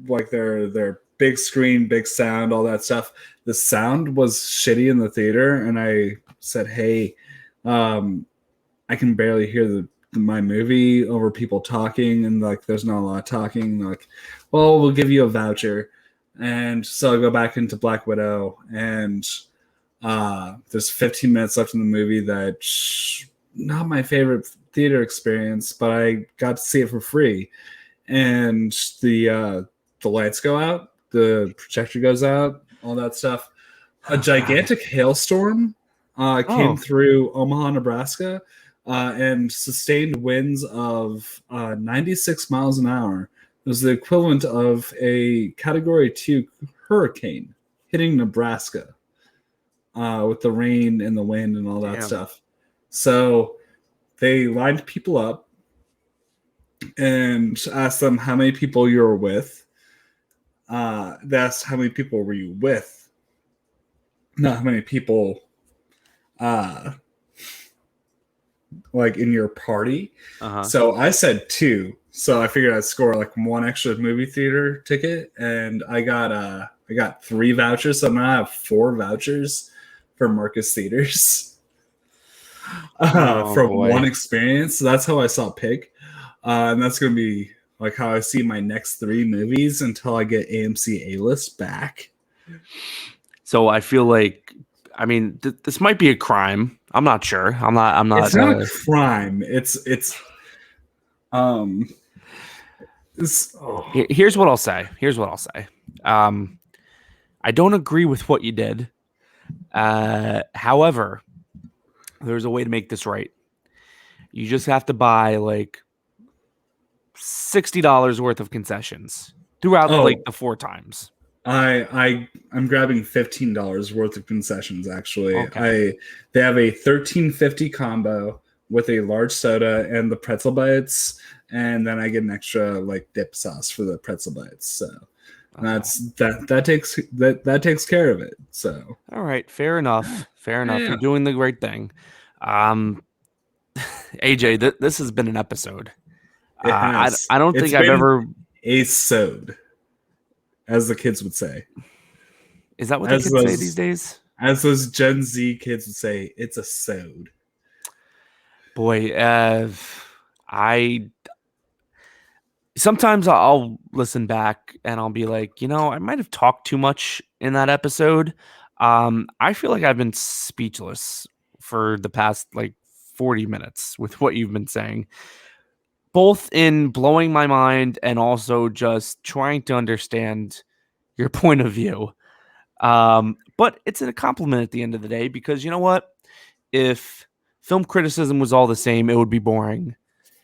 their big screen, big sound, all that stuff. The sound was shitty in the theater, and I said, "Hey, I can barely hear my movie over people talking, and there's not a lot of talking." Well, we'll give you a voucher, and so I go back into Black Widow, and there's 15 minutes left in the movie. That's not my favorite theater experience, but I got to see it for free, and the lights go out, the projector goes out, all that stuff. A gigantic hailstorm came through Omaha, Nebraska, and sustained winds of 96 miles an hour. It was the equivalent of a Category 2 hurricane hitting Nebraska with the rain and the wind and all that stuff. So they lined people up and asked them how many people you were with. They asked how many people were you with, not how many people like in your party. Uh-huh. So I said 2. So I figured I'd score like 1 extra movie theater ticket, and I got 3 vouchers. So now I have 4 vouchers for Marcus Theaters Oh from boy. one experience. So that's how I saw Pig, and that's gonna be like how I see my next 3 movies until I get AMC A-list back. So I feel like, I mean, this might be a crime. I'm not sure. I'm not. It's not a crime. Here's what I'll say. I don't agree with what you did. However, there's a way to make this right. You just have to buy like $60 worth of concessions throughout like the 4 times. I'm grabbing $15 worth of concessions actually. Okay. They have a $13.50 combo with a large soda and the pretzel bites, and then I get an extra like dip sauce for the pretzel bites. So that takes care of it. So all right, fair enough. Yeah. You're doing the right thing. AJ, this has been an episode. It has. I don't think I've ever. A sewed, as the kids would say. Is that what the kids say these days? As those Gen Z kids would say, it's a sewed. Boy, sometimes I'll listen back and I'll be like, I might have talked too much in that episode. I feel like I've been speechless for the past like 40 minutes with what you've been saying, both in blowing my mind and also just trying to understand your point of view. But it's a compliment at the end of the day, because you know what? If film criticism was all the same, it would be boring.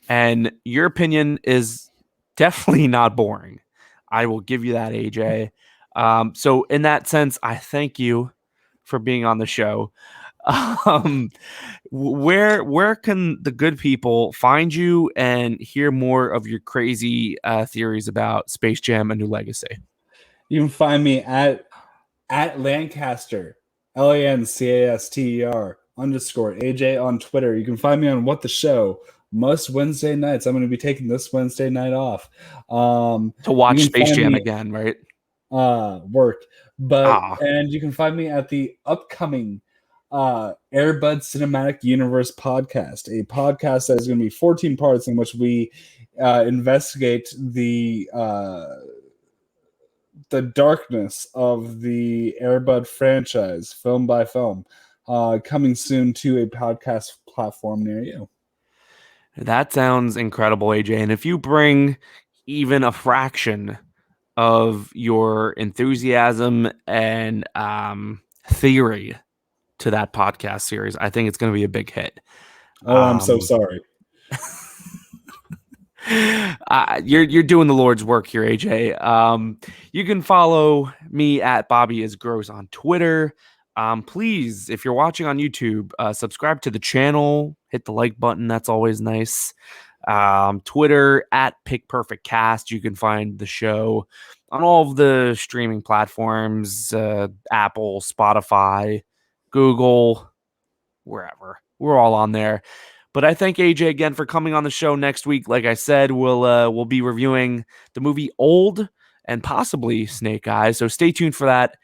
And your opinion is definitely not boring. I will give you that, AJ. So in that sense, I thank you for being on the show. Where can the good people find you and hear more of your crazy theories about Space Jam: A New Legacy? You can find me at Lancaster, LANCASTER _AJ on Twitter. You can find me on What the Show most Wednesday nights. I'm going to be taking this Wednesday night off to watch Space Jam again, right? Work, and you can find me at the upcoming Airbud Cinematic Universe podcast, a podcast that is going to be 14 parts in which we investigate the darkness of the Airbud franchise, film by film, coming soon to a podcast platform near you. That sounds incredible, AJ. And if you bring even a fraction of your enthusiasm and theory to that podcast series, I think it's going to be a big hit. Oh, I'm so sorry. You're doing the Lord's work here, AJ. You can follow me at Bobby is Gross on Twitter. Please, if you're watching on YouTube, subscribe to the channel, hit the like button. That's always nice. Twitter at Pick Perfect Cast. You can find the show on all of the streaming platforms, Apple, Spotify, Google, wherever. We're all on there. But I thank AJ again for coming on the show next week. Like I said, we'll be reviewing the movie Old and possibly Snake Eyes. So stay tuned for that.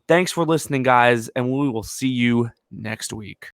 Thanks for listening, guys, and we will see you next week.